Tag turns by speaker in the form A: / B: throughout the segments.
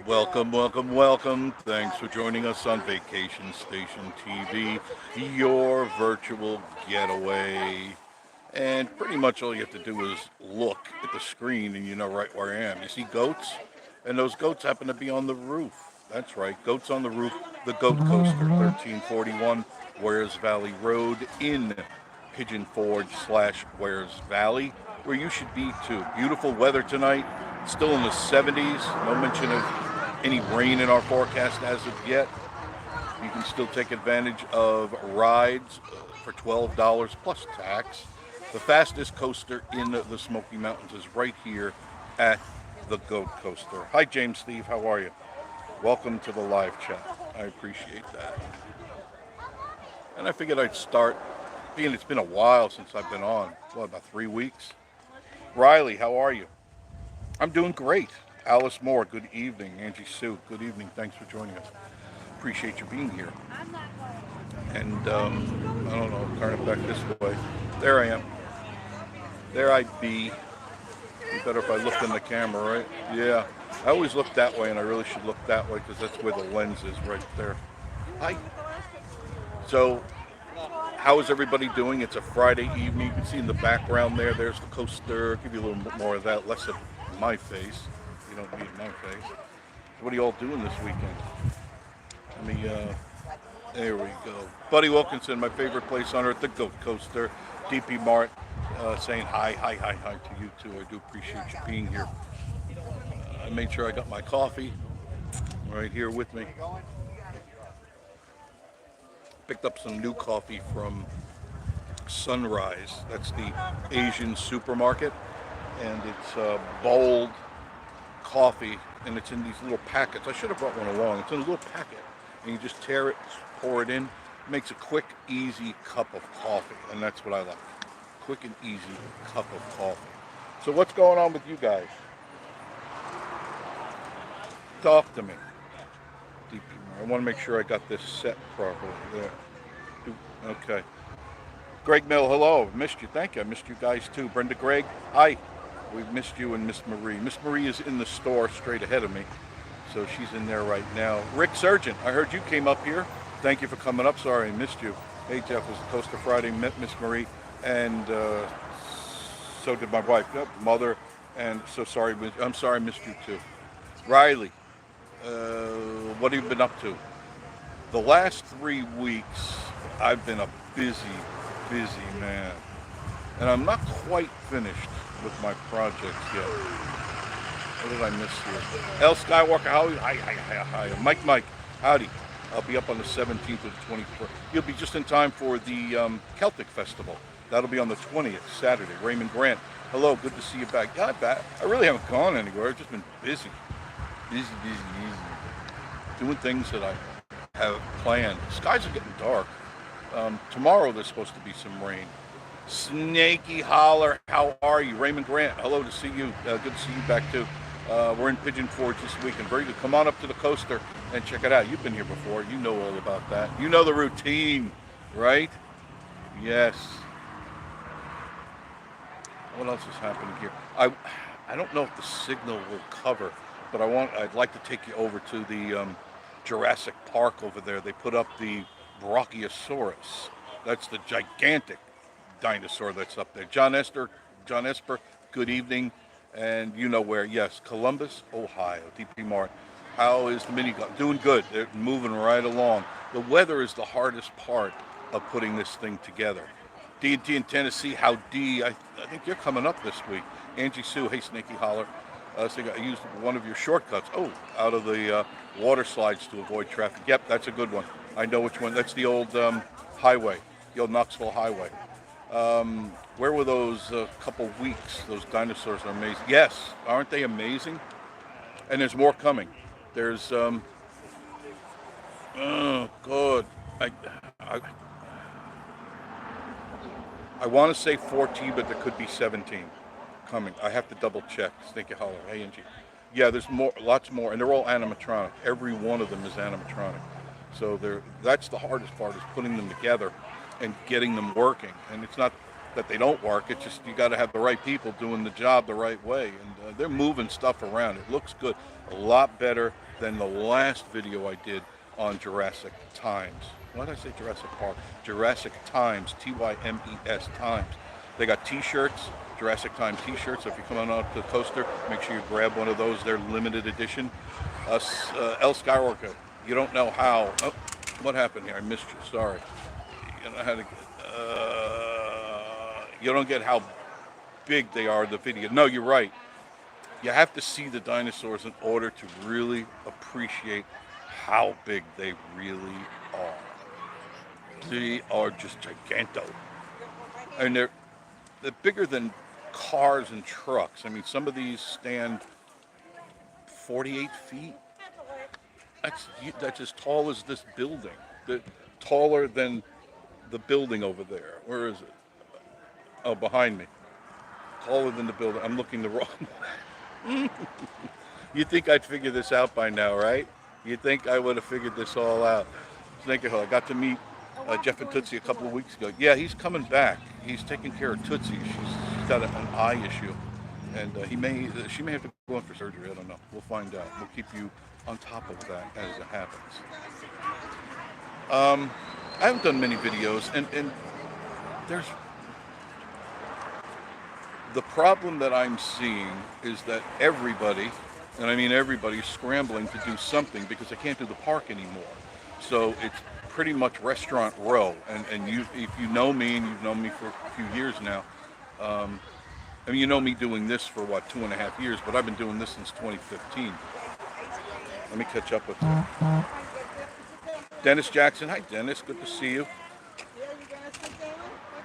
A: Welcome, welcome, welcome. Thanks for joining us on Vacation Station TV, your virtual getaway. And pretty much all you have to do is look at the screen and you know right where I am. You see goats? And those goats happen to be on the roof. That's right, goats on the roof, the Goat Coaster, 1341 Wares Valley Road in Pigeon Forge/Wares Valley, where you should be too. Beautiful weather tonight, still in the 70s. No mention of any rain in our forecast as of yet. You can still take advantage of rides for $12 plus tax. The fastest coaster in the Smoky Mountains is right here at the Goat Coaster. Hi, James Steve. How are you? Welcome to the live chat. I appreciate that. And I figured I'd start, being it's been a while since I've been on. What, about 3 weeks? Riley, how are you? I'm doing great. Alice Moore, good evening. Angie Sue, good evening. Thanks for joining us. Appreciate you being here. And I don't know, turn it back this way. There I am. There I be. Be better if I looked in the camera, right? Yeah. I always look that way, and I really should look that way because that's where the lens is, right there. Hi. So, how is everybody doing? It's a Friday evening. You can see in the background there, there's the coaster. Give you a little bit more of that, less of my face. You don't need my face. So what are you all doing this weekend? Let me, there we go. Buddy Wilkinson, my favorite place on earth, the Goat Coaster. DP Mart saying hi to you too. I do appreciate you being here. I made sure I got my coffee right here with me. Picked up some new coffee from Sunrise. That's the Asian supermarket. And it's bold coffee, and it's in these little packets. I should have brought one along. It's in a little packet, and you just tear it, pour it in. It makes a quick, easy cup of coffee, and that's what I like. Quick and easy cup of coffee. So what's going on with you guys? Talk to me. I want to make sure I got this set properly. There. Okay. Greg Mill, hello. Missed you. Thank you. I missed you guys too. Brenda Gregg, hi. We've missed you and Miss Marie. Miss Marie is in the store straight ahead of me, so she's in there right now. Rick Surgeon, I heard you came up here. Thank you for coming up. Sorry I missed you. Hey Jeff, was the Coaster Friday, met Miss Marie, and so did my wife, mother, and so sorry. I'm sorry I missed you too. Riley, what have you been up to? The last 3 weeks, I've been a busy man, and I'm not quite finished with my projects yet. What did I miss here? L. Skywalker, howdy. Hi. Mike, howdy. I'll be up on the 17th to the 24th. You'll be just in time for the Celtic Festival. That'll be on the 20th, Saturday. Raymond Grant, hello, good to see you back. Yeah, I'm back. I really haven't gone anywhere. I've just been busy. Doing things that I have planned. The skies are getting dark. Tomorrow there's supposed to be some rain. Snaky Holler, how are you? Raymond Grant, hello to see you. Good to see you back too. We're in Pigeon Forge this weekend. Very good. Come on up to the coaster and check it out. You've been here before. You know all about that. You know the routine, right? Yes. What else is happening here? I don't know if the signal will cover, but I'd like to take you over to the Jurassic Park over there. They put up the Brachiosaurus. That's the gigantic dinosaur that's up there. John Esper, good evening. And you know where, yes, Columbus, Ohio, DP Mart. How is the mini golf? Doing good. They're moving right along. The weather is the hardest part of putting this thing together. D&T in Tennessee, how D? I think you're coming up this week. Angie Sue, hey, Snaky Holler. So I used one of your shortcuts. Oh, out of the water slides to avoid traffic. Yep, that's a good one. I know which one. That's the old highway, the old Knoxville Highway. Where were those couple weeks? Those dinosaurs are amazing. Yes, aren't they amazing? And there's more coming. There's oh God, I want to say 14, but there could be 17 coming. I have to double check. Thank you, Holler. Hey, Angie. Yeah, there's more, lots more, and they're all animatronic. Every one of them is animatronic. So that's the hardest part, is putting them together and getting them working. And it's not that they don't work. It's just you got to have the right people doing the job the right way, and they're moving stuff around. It looks good, a lot better than the last video I did on Jurassic Times. Why did I say Jurassic Park? Jurassic Times, Tymes Times. They got T-shirts, Jurassic Time T-shirts. So if you're coming out to the coaster, make sure you grab one of those. They're limited edition. El Skywalker, you don't know how. Oh, what happened here? I missed you. Sorry. You know how to. You don't get how big they are in the video. No, you're right. You have to see the dinosaurs in order to really appreciate how big they really are. They are just giganto. And they're bigger than cars and trucks. I mean, some of these stand 48 feet. That's as tall as this building. They're taller than the building over there. Where is it? Oh, behind me. Taller than the building. I'm looking the wrong way. You'd think I'd figure this out by now, right? You'd think I would have figured this all out. Thank you. I got to meet Jeff and Tootsie a couple of weeks ago. Yeah, he's coming back. He's taking care of Tootsie. She's got an eye issue, and she may have to go in for surgery. I don't know. We'll find out. We'll keep you on top of that as it happens. I haven't done many videos, and there's the problem that I'm seeing is that everybody, and I mean everybody, is scrambling to do something because they can't do the park anymore. So it's pretty much restaurant row. And if you know me, and you've known me for a few years now, I mean, you know me doing this for, 2.5 years, but I've been doing this since 2015. Let me catch up with you. Dennis Jackson. Hi, Dennis. Good to see you.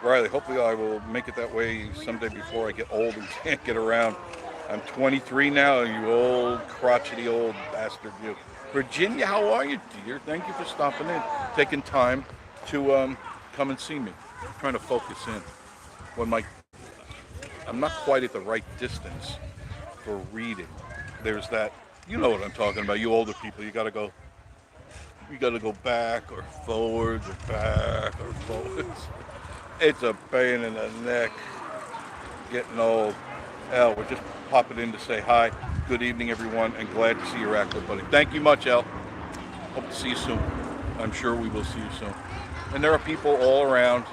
A: Riley, hopefully I will make it that way someday before I get old and can't get around. I'm 23 now, you old, crotchety old bastard, you. Virginia, how are you, dear? Thank you for stopping in, taking time to come and see me. I'm trying to focus in. I'm not quite at the right distance for reading. There's that, you know what I'm talking about, you older people, you gotta go back or forwards or back or forwards. It's a pain in the neck, getting old. El, we're just popping in to say hi. Good evening, everyone, and glad to see you active, buddy. Thank you much, El. Hope to see you soon. I'm sure we will see you soon. And there are people all around.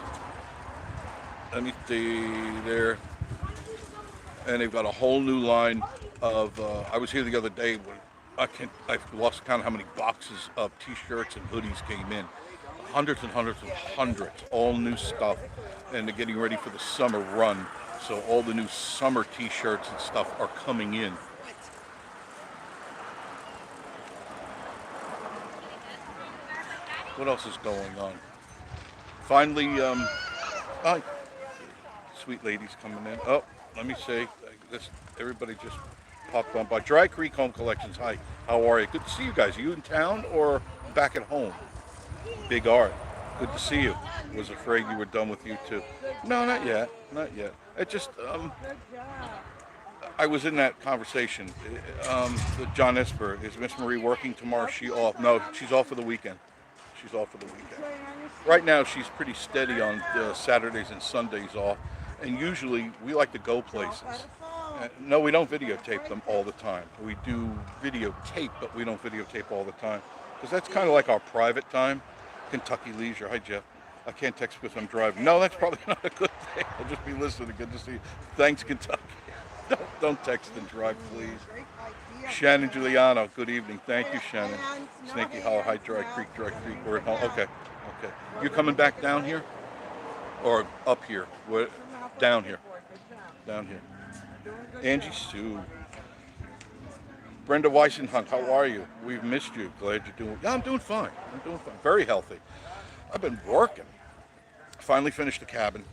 A: Let me see there. And they've got a whole new line of, I was here the other day when I've lost count of how many boxes of t-shirts and hoodies came in. Hundreds and hundreds and hundreds, all new stuff, and they're getting ready for the summer run, so all the new summer t-shirts and stuff are coming in. What else is going on? Finally, sweet ladies coming in. Oh, let me say, everybody just popped on by. Dry Creek Home Collections, hi, how are you? Good to see you guys. Are you in town or back at home? Big Art, good to see you. Was afraid you were done with you too. No, not yet, not yet. It just, I was in that conversation. With John Esper, is Miss Marie working tomorrow? Is she off? No, she's off for the weekend. She's off for the weekend. Right now, she's pretty steady on Saturdays and Sundays off. And usually, we like to go places. No, we don't videotape them all the time. We do videotape, but we don't videotape all the time. Because that's kind of like our private time. Kentucky Leisure. Hi, Jeff. I can't text because I'm driving. No, that's probably not a good thing. I'll just be listening. Good to see you. Thanks, Kentucky. Don't text and drive, please. Shannon Giuliano, good evening. Thank you, Shannon. Snaky Hollow, hi, Dry Creek. We're at home. Okay. You coming back down here? Or up here? We're down here. Down here. Angie Sue. Brenda Weissenhunt, how are you? We've missed you. Glad you're doing. Yeah, I'm doing fine. Very healthy. I've been working. Finally finished the cabin.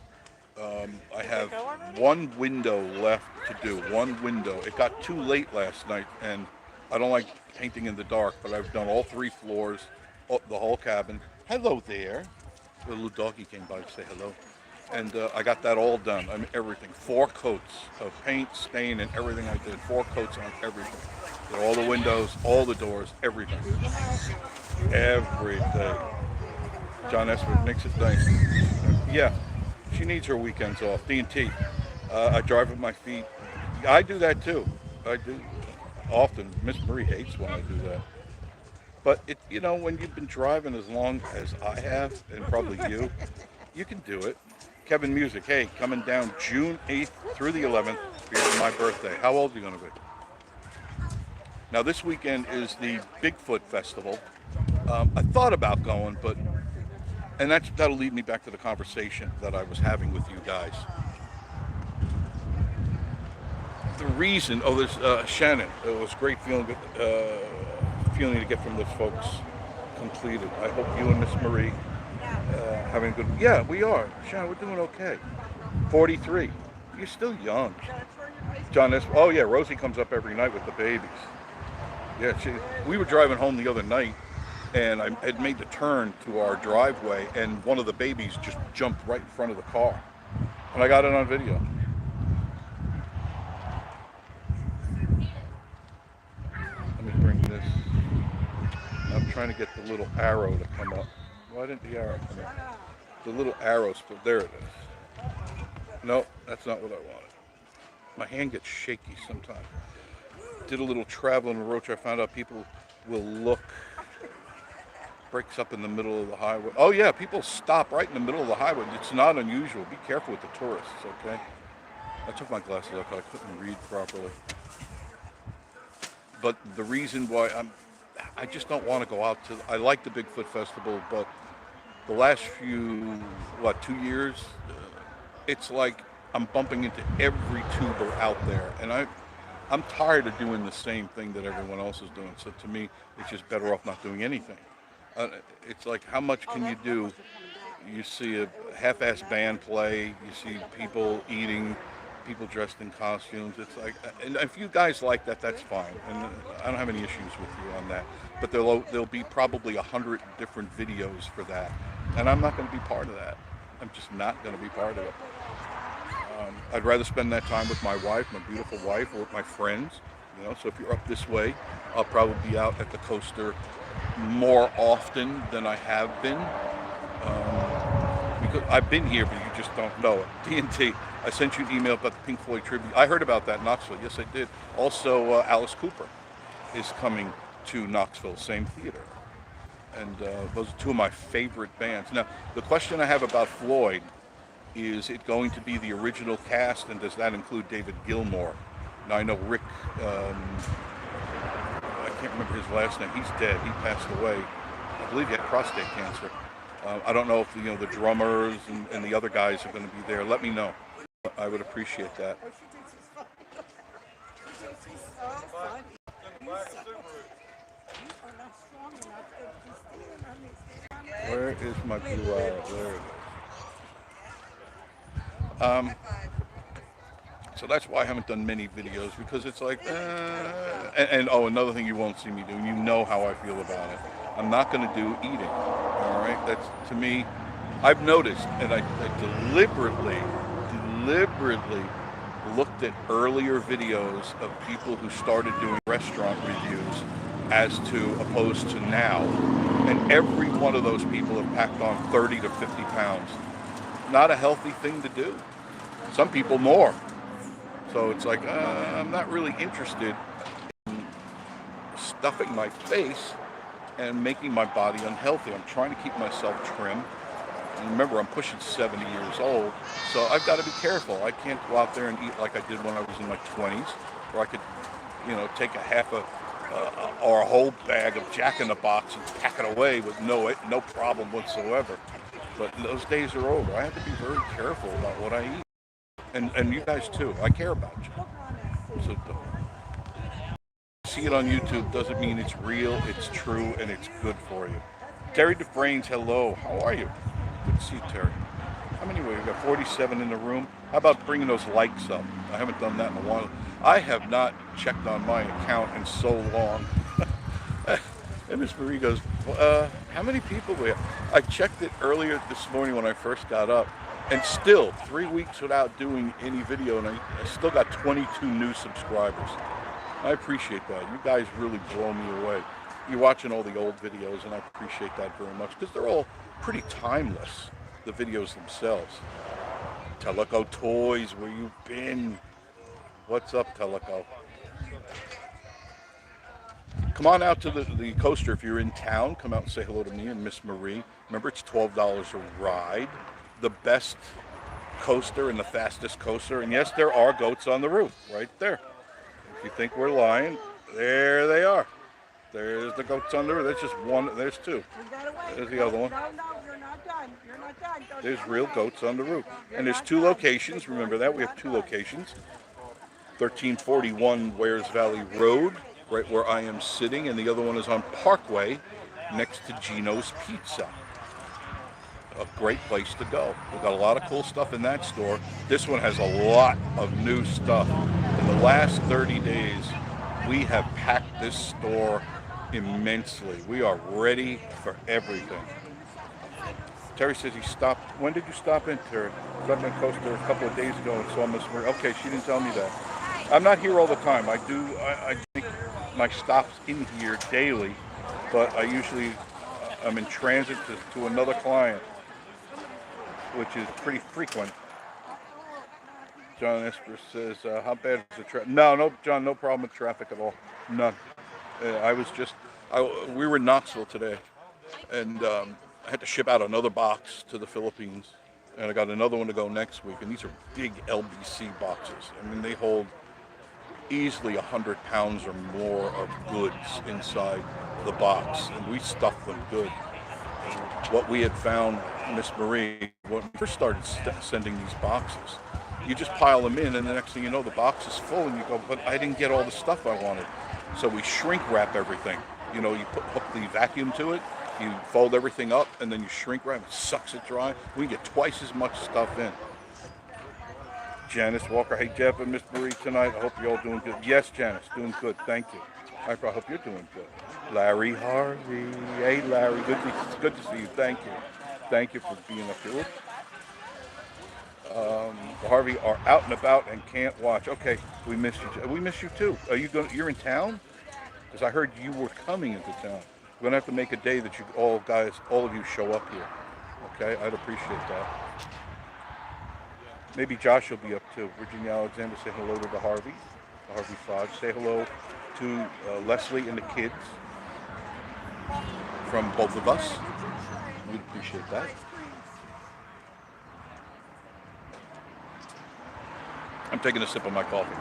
A: I have one window left to do. One window. It got too late last night, and I don't like painting in the dark, but I've done all 3 floors, the whole cabin. Hello there. The little doggy came by to say hello. And I got that all done. I mean, everything. 4 coats of paint, stain, and everything I did. 4 coats on everything. Did all the windows, all the doors, everything. Everything. John Esper makes it nice. Yeah. She needs her weekends off. D&T. I drive with my feet. I do that too. I do often. Miss Marie hates when I do that. But when you've been driving as long as I have, and probably you can do it. Kevin Music, hey, coming down June 8th through the 11th. Here's my birthday. How old are you going to be? Now this weekend is the Bigfoot Festival. I thought about going, and that'll lead me back to the conversation that I was having with you guys. The reason, there's Shannon. It was great feeling to get from those folks completed. I hope you and Miss Marie having a good. Yeah, we are. Shannon, we're doing okay. 43. You're still young. John, oh yeah, Rosie comes up every night with the babies. Yeah, we were driving home the other night, and I had made the turn to our driveway, and one of the babies just jumped right in front of the car, and I got it on video. Let me bring this. I'm trying to get the little arrow to come up. Why didn't the arrow come up? The little arrow, there it is. No, that's not what I wanted. My hand gets shaky sometimes. Did a little travel in the roach. I found out people will look. Breaks up in the middle of the highway. Oh yeah, people stop right in the middle of the highway. It's not unusual. Be careful with the tourists, okay? I took my glasses off because I couldn't read properly. But the reason why I just don't want to go out to. I like the Bigfoot Festival, but the last few 2 years, it's like I'm bumping into every tuber out there, and I'm tired of doing the same thing that everyone else is doing. So to me, it's just better off not doing anything. It's like, how much can you do? You see a half-assed band play. You see people eating, people dressed in costumes. It's like, and if you guys like that, that's fine. And I don't have any issues with you on that. But there'll be probably 100 different videos for that, and I'm not going to be part of that. I'm just not going to be part of it. I'd rather spend that time with my wife, my beautiful wife, or with my friends. So if you're up this way, I'll probably be out at the coaster more often than I have been. Because I've been here, but you just don't know it. D&T, I sent you an email about the Pink Floyd tribute. I heard about that in Knoxville. Yes, I did. Also, Alice Cooper is coming to Knoxville, same theater. And those are two of my favorite bands. Now, the question I have about Floyd, is it going to be the original cast, and does that include David Gilmour? Now, I know Rick, I can't remember his last name. He's dead. He passed away. I believe he had prostate cancer. I don't know if the drummers and the other guys are going to be there. Let me know. I would appreciate that. Where is my blue arrow? There it is. So that's why I haven't done many videos, because it's like, another thing you won't see me doing, how I feel about it. I'm not going to do eating, all right? That's, to me, I've noticed, and I deliberately looked at earlier videos of people who started doing restaurant reviews opposed to now, and every one of those people have packed on 30 to 50 pounds. Not a healthy thing to do. Some people more. So it's like, I'm not really interested in stuffing my face and making my body unhealthy. I'm trying to keep myself trim. And remember, I'm pushing 70 years old, so I've got to be careful. I can't go out there and eat like I did when I was in my 20s, where I could, take or a whole bag of Jack in the Box and pack it away with no problem whatsoever. But those days are over. I have to be very careful about what I eat. And you guys too. I care about you. So see it on YouTube doesn't mean it's real, it's true, and it's good for you. Terry DeFrains, hello. How are you? Good to see you, Terry. How many we got? 47 in the room. How about bringing those likes up? I haven't done that in a while. I have not checked on my account in so long. And Miss Marie goes, how many people we have? I checked it earlier this morning when I first got up, and still 3 weeks without doing any video, and I still got 22 new subscribers. I appreciate that. You guys really blow me away. You're watching all the old videos, and I appreciate that very much, because they're all pretty timeless, the videos themselves. Teleco Toys, where you been? What's up, Teleco? Come on out to the coaster if you're in town. Come out and say hello to me and Miss Marie. Remember, it's $12 a ride. The best coaster and the fastest coaster. And yes, there are goats on the roof right there. If you think we're lying, there they are. There's the goats on the roof. That's just one. There's two. There's the other one.
B: No, you're not done. You're not done.
A: There's real goats on the roof. And there's two locations. Remember that. We have two locations. 1341 Wares Valley Road, right where I am sitting, and the other one is on Parkway, next to Gino's Pizza. A great place to go. We've got a lot of cool stuff in that store. This one has a lot of new stuff. In the last 30 days, we have packed this store immensely. We are ready for everything. Terry says he stopped. When did you stop in, Terry? Stopped in Coaster a couple of days ago and saw Miss Marie. Okay, she didn't tell me that. I'm not here all the time. I make my stops in here daily, but I usually I'm in transit to another client, which is pretty frequent. John Esper says, how bad is the traffic? No, John, no problem with traffic at all. None. We were in Knoxville today, and I had to ship out another box to the Philippines, and I got another one to go next week, and these are big LBC boxes. I mean, they hold easily 100 pounds or more of goods inside the box, and we stuffed them good. What we had found, Miss Marie, when we first started sending these boxes, you just pile them in, and the next thing you know, the box is full, and you go, but I didn't get all the stuff I wanted. So we shrink wrap everything. You know, you hook the vacuum to it, you fold everything up, and then you shrink wrap. It sucks it dry. We get twice as much stuff in. Janice Walker, hey Jeff and Miss Marie tonight. I hope you're all doing good. Yes, Janice, doing good. Thank you. I hope you're doing good. Larry Harvey, hey Larry, good to see you. Thank you. Thank you for being up here. Harvey are out and about and can't watch. Okay, we missed you. We miss you too. Are you going? You're in town? Because I heard you were coming into town. We're gonna have to make a day that you all of you show up here. Okay, I'd appreciate that. Maybe Josh will be up too. Virginia Alexander, say hello to the Harvey Fodge. Say hello to Leslie and the kids from both of us. We'd appreciate that. I'm taking a sip of my coffee.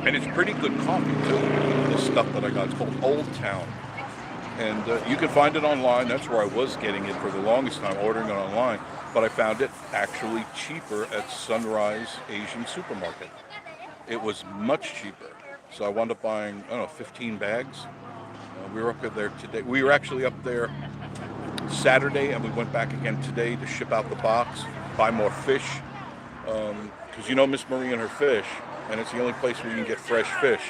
A: And it's pretty good coffee too, the stuff that I got. It's called Old Town. And you can find it online. That's where I was getting it for the longest time, ordering it online. But I found it actually cheaper at Sunrise Asian Supermarket. It was much cheaper. So I wound up buying, 15 bags. We were up there today. We were actually up there Saturday, and we went back again today to ship out the box, buy more fish. Because Miss Marie and her fish, and it's the only place where you can get fresh fish.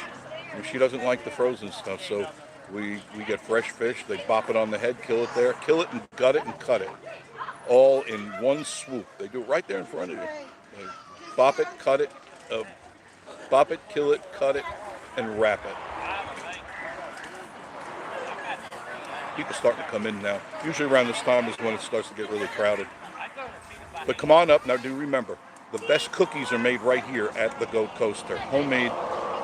A: And she doesn't like the frozen stuff, so we get fresh fish. They bop it on the head, kill it and gut it and cut it. All in one swoop. They do it right there in front of you. They bop it, cut it, kill it, cut it, and wrap it. People starting to come in now. Usually around this time is when it starts to get really crowded. But come on up. Now do remember, the best cookies are made right here at the Goat Coaster. Homemade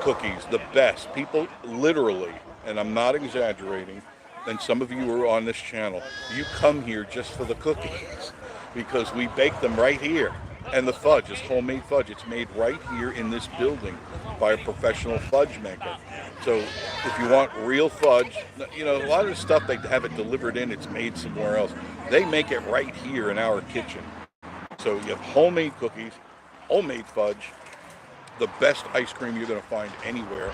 A: cookies, the best. People literally, and I'm not exaggerating, and some of you are on this channel, you come here just for the cookies because we bake them right here. And the fudge is homemade fudge. It's made right here in this building by a professional fudge maker. So if you want real fudge, a lot of the stuff they have it delivered in, it's made somewhere else. They make it right here in our kitchen. So you have homemade cookies, homemade fudge, the best ice cream you're going to find anywhere,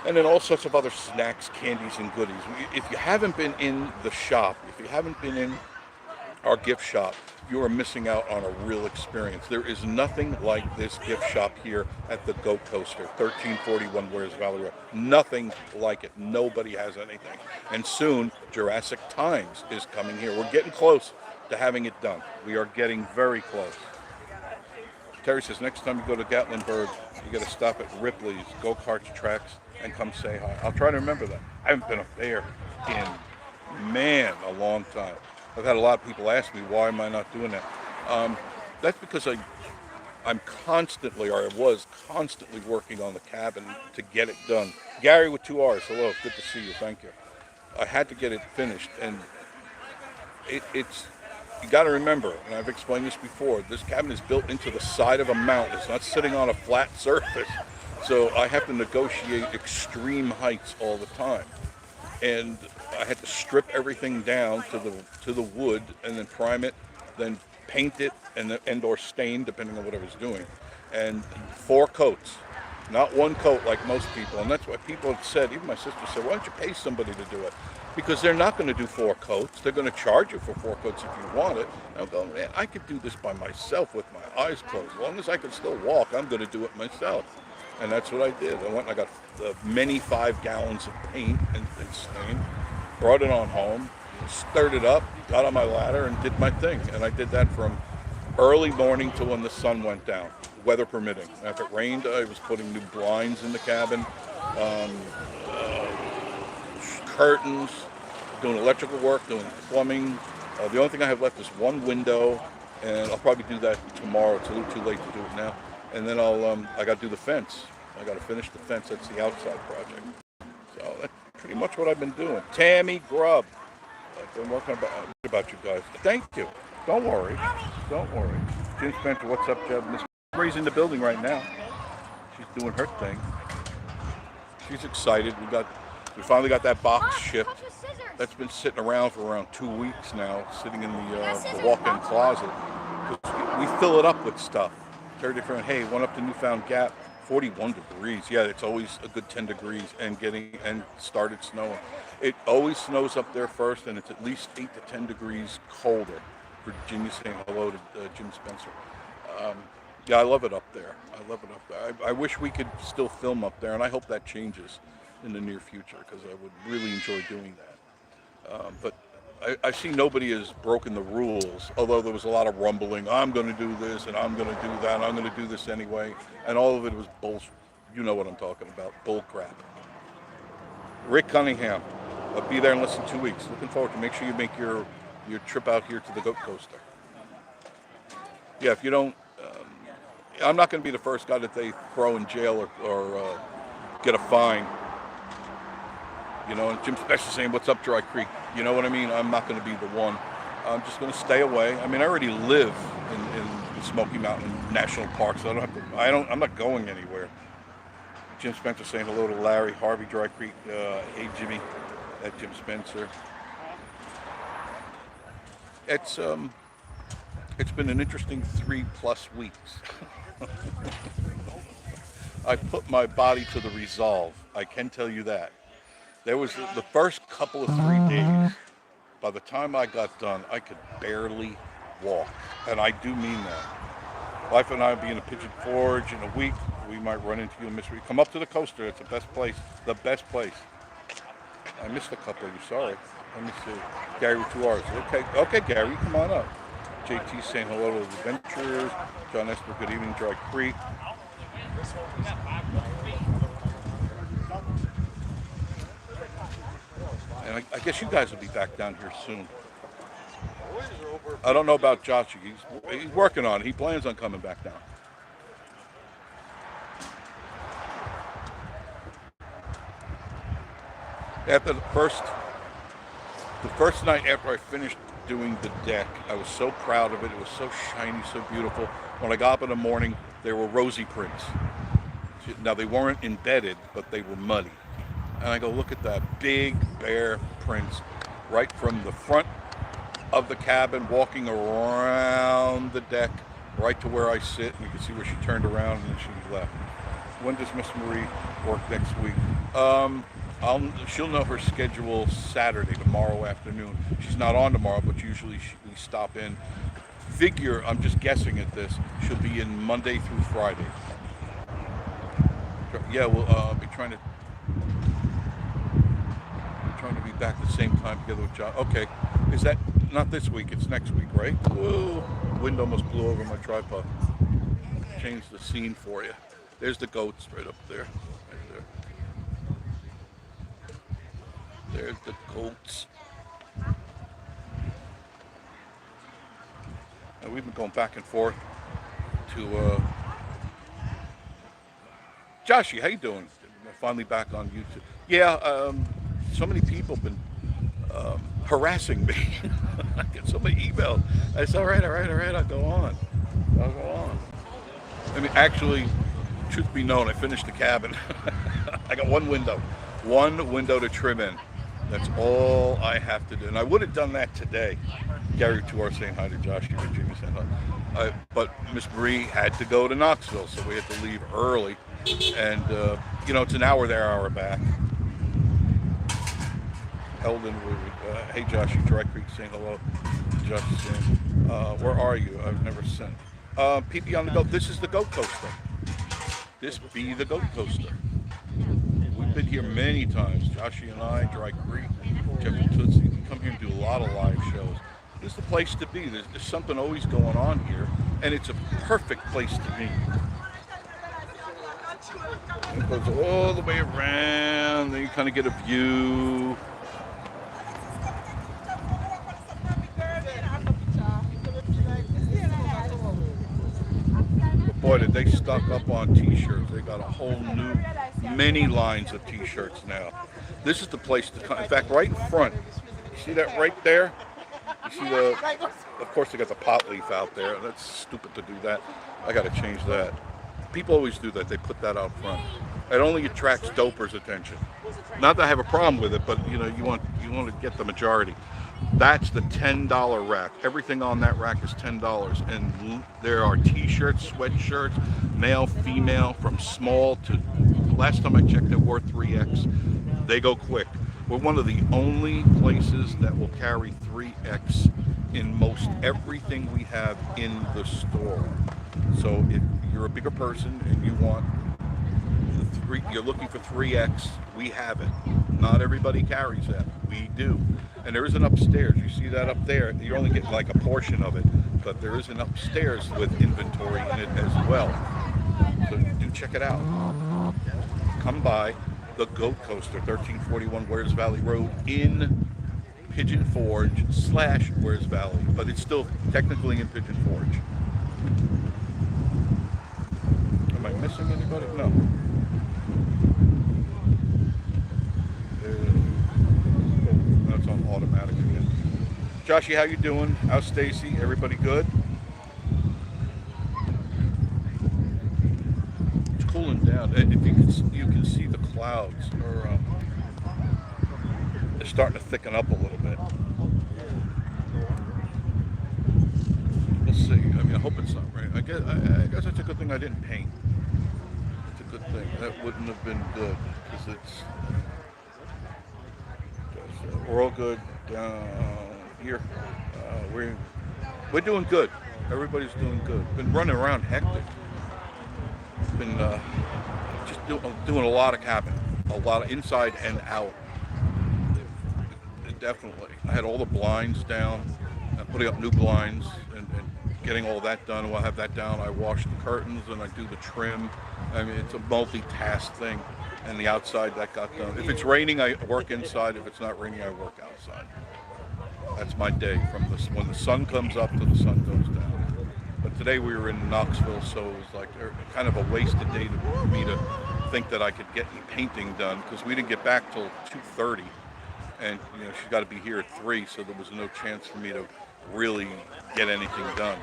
A: and then all sorts of other snacks, candies, and goodies. If you haven't been in the shop, if you haven't been in our gift shop, you are missing out on a real experience. There is nothing like this gift shop here at the Goat Coaster, 1341 Wares Valley Road. Nothing like it. Nobody has anything. And soon, Jurassic Times is coming here. We're getting close to having it done. We are getting very close. Terry says, next time you go to Gatlinburg, you got to stop at Ripley's go-kart tracks and come say hi. I'll try to remember that. I haven't been up there in, a long time. I've had a lot of people ask me, why am I not doing that? That's because I'm constantly, or I was constantly working on the cabin to get it done. Gary with 2 R's, hello, good to see you, thank you. I had to get it finished, and it's, you got to remember, and I've explained this before, this cabin is built into the side of a mountain. It's not sitting on a flat surface. So I have to negotiate extreme heights all the time. And I had to strip everything down to the wood and then prime it, then paint it and or stain depending on what I was doing. And 4 coats, not 1 coat like most people. And that's why people have said, even my sister said, why don't you pay somebody to do it? Because they're not going to do 4 coats. They're going to charge you for 4 coats if you want it. And I'm going, man, I could do this by myself with my eyes closed. As long as I can still walk, I'm going to do it myself. And that's what I did. I went and I got many 5 gallons of paint and stain, brought it on home, stirred it up, got on my ladder and did my thing. And I did that from early morning to when the sun went down, weather permitting. If it rained, I was putting new blinds in the cabin, curtains, doing electrical work, doing plumbing. The only thing I have left is 1 window, and I'll probably do that tomorrow. It's a little too late to do it now. And then I got to do the fence. I got to finish the fence. That's the outside project. So that's pretty much what I've been doing. Tammy Grubb. I've been working about you guys. Thank you. Don't worry. Don't worry. Jim Spencer, what's up, Jeb? Miss Mary's in the building right now. She's doing her thing. She's excited. We finally got that box shipped. That's been sitting around for around 2 weeks now, sitting in the walk-in closet. We fill it up with stuff. Very different. Hey, went up to Newfound Gap, 41 degrees. Yeah, it's always a good 10 degrees and started snowing. It always snows up there first, and it's at least 8 to 10 degrees colder. Virginia saying hello to Jim Spencer. Yeah, I love it up there. I love it up there. I wish we could still film up there, and I hope that changes in the near future because I would really enjoy doing that. But I see nobody has broken the rules, although there was a lot of rumbling. I'm going to do this, and I'm going to do that, and I'm going to do this anyway. And all of it was bullshit. You know what I'm talking about. Bull crap. Rick Cunningham. I'll be there in less than 2 weeks. Looking forward to make sure you make your trip out here to the Goat Coaster. Yeah, if you don't, I'm not going to be the first guy that they throw in jail or get a fine. You know, and Jim Spencer saying, what's up, Dry Creek? You know what I mean? I'm not going to be the one. I'm just going to stay away. I mean, I already live in the Smoky Mountain National Park, so I'm not going anywhere. Jim Spencer saying hello to Larry, Harvey, Dry Creek. Hey, Jimmy, at Jim Spencer. It's been an interesting 3+ weeks. I put my body to the resolve. I can tell you that. There was the first couple of 3 days. By the time I got done, I could barely walk, and I do mean that. Wife and I will be in a Pigeon Forge in a week. We might run into you in Mystery. Come up to the coaster. It's the best place. The best place. I missed a couple of you. Sorry. Let me see. Gary with 2 R's. Okay, Gary, come on up. JT saying hello to the adventurers. John Esper, good evening, Dry Creek. And I guess you guys will be back down here soon. I don't know about Josh. He's working on it. He plans on coming back down. After the first night after I finished doing the deck, I was so proud of it. It was so shiny, so beautiful. When I got up in the morning, there were rosy prints. Now, they weren't embedded, but they were muddy. And I go, look at that, big, bare prints right from the front of the cabin, walking around the deck, right to where I sit. And you can see where she turned around and then she left. When does Miss Marie work next week? She'll know her schedule Saturday, tomorrow afternoon. She's not on tomorrow, but usually we stop in. Figure, I'm just guessing at this, she'll be in Monday through Friday. Yeah, I'll be trying to be back at the same time together with John. Okay, is that not this week? It's next week, right? Whoa, wind almost blew over my tripod. Change the scene for you. There's the goats right up there. Right there. There's the goats. And we've been going back and forth to Joshy. How you doing? Finally back on YouTube. Yeah, so many people have been harassing me. I get so many emails. I said, all right, I'll go on. I'll go on. I mean, actually, truth be known, I finished the cabin. I got one window to trim in. That's all I have to do. And I would have done that today. Gary Tour saying hi to Josh, Virginia saying hi. But Miss Bree had to go to Knoxville, so we had to leave early. And, it's an hour there, hour back. Eldon, hey Josh, Dry Creek saying hello. Josh is saying, where are you? I've never sent. PP on the go. This is the goat coaster. This be the goat coaster. We've been here many times. Joshy and I, Dry Creek, Jeffrey Tootsie. We come here and do a lot of live shows. This is the place to be. There's something always going on here, and it's a perfect place to be. It goes all the way around. Then you kind of get a view. Boy, did they stock up on t-shirts. They got a whole new, many lines of t-shirts now. This is the place to come. In fact, right in front, you see that right there? You see of course they got the pot leaf out there. That's stupid to do that. I got to change that. People always do that. They put that out front. It only attracts dopers' attention. Not that I have a problem with it, but you want to get the majority. That's the $10 rack. Everything on that rack is $10, and there are t-shirts, sweatshirts, male, female, from small to, last time I checked, there were 3X. They go quick. We're one of the only places that will carry 3X in most everything we have in the store. So if you're a bigger person and you want you're looking for 3X, we have it. Not everybody carries that. We do. And there is an upstairs. You see that up there. You're only getting like a portion of it, but there is an upstairs with inventory in it as well. So do check it out. Come by the Goat Coaster, 1341 Wares Valley Road in Pigeon Forge / Wares Valley, but it's still technically in Pigeon Forge. Am I missing anybody? No. That's on automatic again. Joshy, how you doing? How's Stacy? Everybody good? It's cooling down. If you can see the clouds are they're starting to thicken up a little bit. We'll see. I mean, I hope it's not raining. I guess it's a good thing I didn't paint. It's a good thing. That wouldn't have been good because it's. We're all good down here. We're doing good. Everybody's doing good. Been running around hectic. Been just doing a lot of cabin, a lot of inside and out. Definitely. I had all the blinds down, putting up new blinds and getting all that done. While I have that down, I wash the curtains and I do the trim. I mean, it's a multitask thing. And the outside, that got done. If it's raining, I work inside. If it's not raining, I work outside. That's my day from when the sun comes up to the sun goes down. But today we were in Knoxville, so it was like kind of a wasted day for me to think that I could get any painting done because we didn't get back till 2:30. And she's got to be here at 3, so there was no chance for me to really get anything done.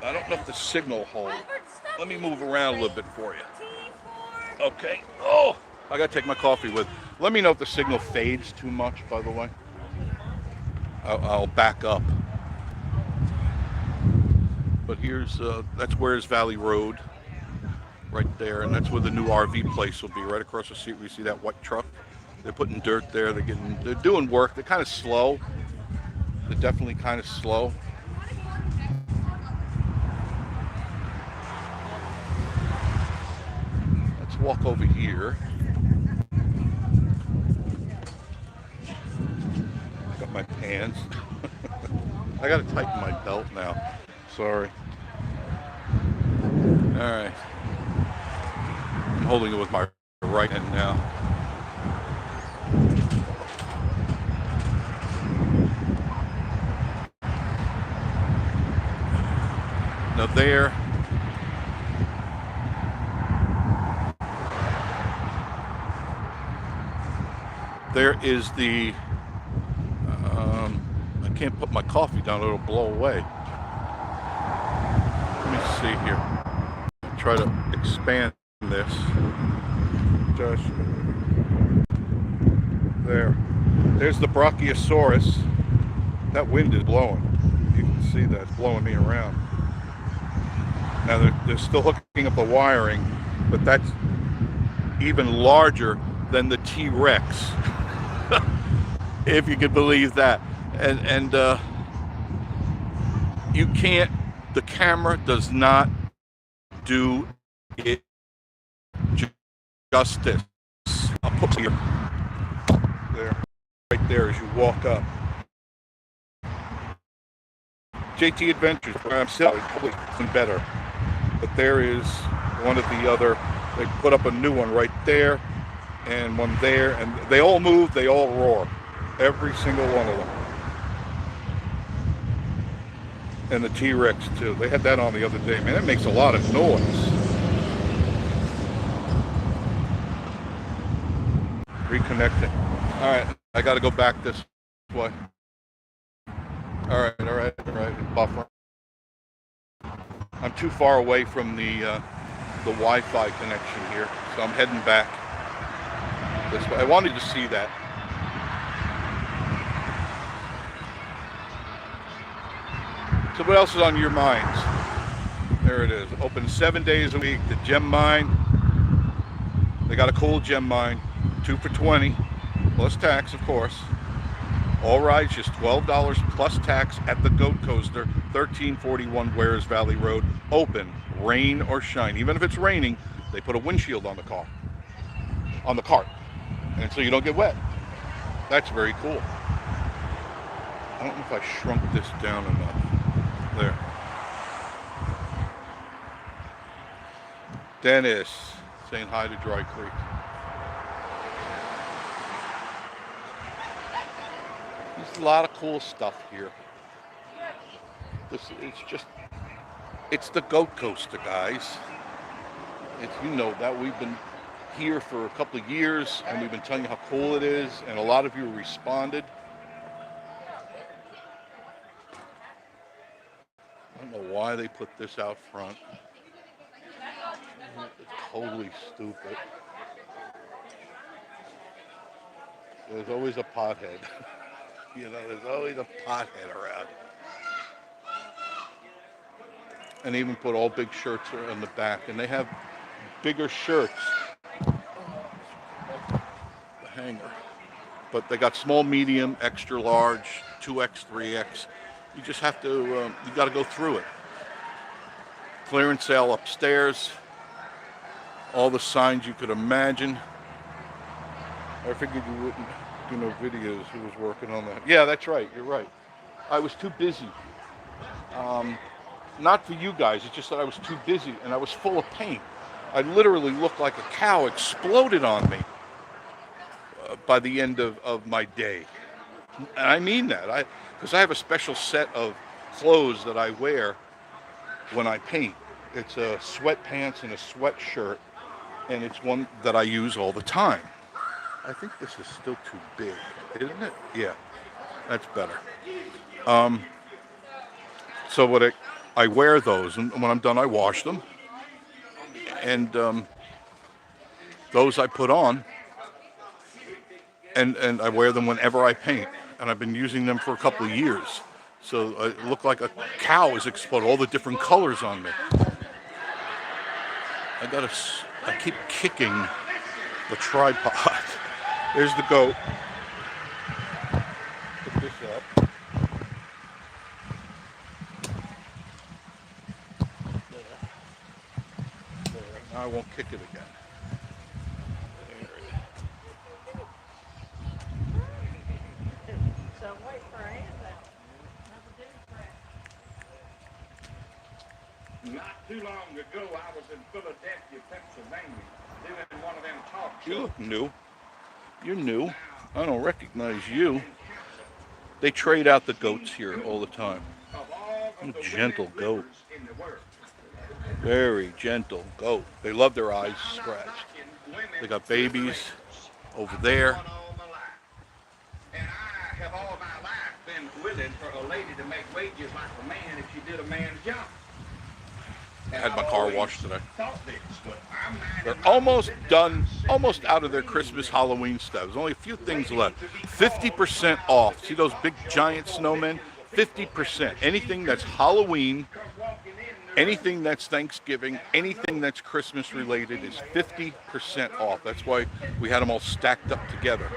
A: I don't know if the signal holds. Let me move around a little bit for you. Okay. Oh, I got to take my coffee with. Let me know if the signal fades too much, by the way. I'll back up. But that's Wares Valley Road. Right there, and that's where the new RV place will be, right across the street. We see that white truck. They're putting dirt there. They're doing work. They're kind of slow. They're definitely kind of slow. Let's walk over here. Got my pants. I gotta tighten my belt now. Sorry. All right. I'm holding it with my right hand now. Now there is the, I can't put my coffee down, it'll blow away. Let me see here. Try to expand this. Just there. There's the Brachiosaurus. That wind is blowing. You can see that, it's blowing me around. Now they're still hooking up the wiring, but that's even larger than the T-Rex. If you could believe that. And you can't, the camera does not do it justice. I'll put here, there, right there as you walk up. JT Adventures, I'm selling probably better, but there is one of the other. They put up a new one right there, and one there, and they all move, they all roar, every single one of them. And the T-Rex too. They had that on the other day. Man, it makes a lot of noise. Reconnecting. All right, I got to go back this way. All right. Buffer. I'm too far away from the Wi-Fi connection here, so I'm heading back this way. I wanted to see that. So what else is on your minds? There it is. Open 7 days a week. The gem mine. They got a cool gem mine. 2 for $20, plus tax, of course. All rides just $12 plus tax at the Goat Coaster, 1341 Wares Valley Road. Open, rain or shine. Even if it's raining, they put a windshield on the car, on the cart, and so you don't get wet. That's very cool. I don't know if I shrunk this down enough. There. Dennis saying hi to Dry Creek. There's a lot of cool stuff here. It's the Goat Coaster, guys. You know that we've been here for a couple of years, and we've been telling you how cool it is, and a lot of you responded. I don't know why they put this out front. It's totally stupid. There's always a pothead. You know, there's always a pothead around. And even put all big shirts in the back. And they have bigger shirts. The hanger. But they got small, medium, extra large, 2X, 3X. You just have to, you got to go through it. Clearance sale upstairs. All the signs you could imagine. I figured you wouldn't do no videos. Who was working on that? Yeah, that's right. You're right. I was too busy. Not for you guys. It's just that I was too busy and I was full of paint. I literally looked like a cow exploded on me by the end of my day. And I mean that. Because I have a special set of clothes that I wear when I paint. It's a sweatpants and a sweatshirt, and it's one that I use all the time. I think this is still too big, isn't it? Yeah, that's better. So what I wear those, and when I'm done, I wash them. And those I put on, and I wear them whenever I paint. And I've been using them for a couple of years. So I look like a cow is exploding, all the different colors on me. I keep kicking the tripod. There's the goat. Put this up. There. Now I won't kick it again.
B: So wait for Anna.
C: Not too long ago, I was in Philadelphia, Pennsylvania, doing one of them talk shows.
A: You look new. You're new. I don't recognize you. They trade out the goats here all the time.
C: Of all
A: I'm
C: of
A: a
C: the
A: gentle
C: women
A: goat.
C: rivers in the world,
A: Very gentle goat. They love their eyes scratched. They got babies over there.
C: And I have all my life been willing for a lady to make wages like a man if she did a man's job.
A: I had my car washed today.
C: This,
A: They're almost done, almost out of their Christmas Halloween stuff. There's only a few things left. 50% off. See those big giant snowmen? 50%. Anything that's Halloween, anything that's Thanksgiving, anything that's Christmas related is 50% off. That's why we had them all stacked up together.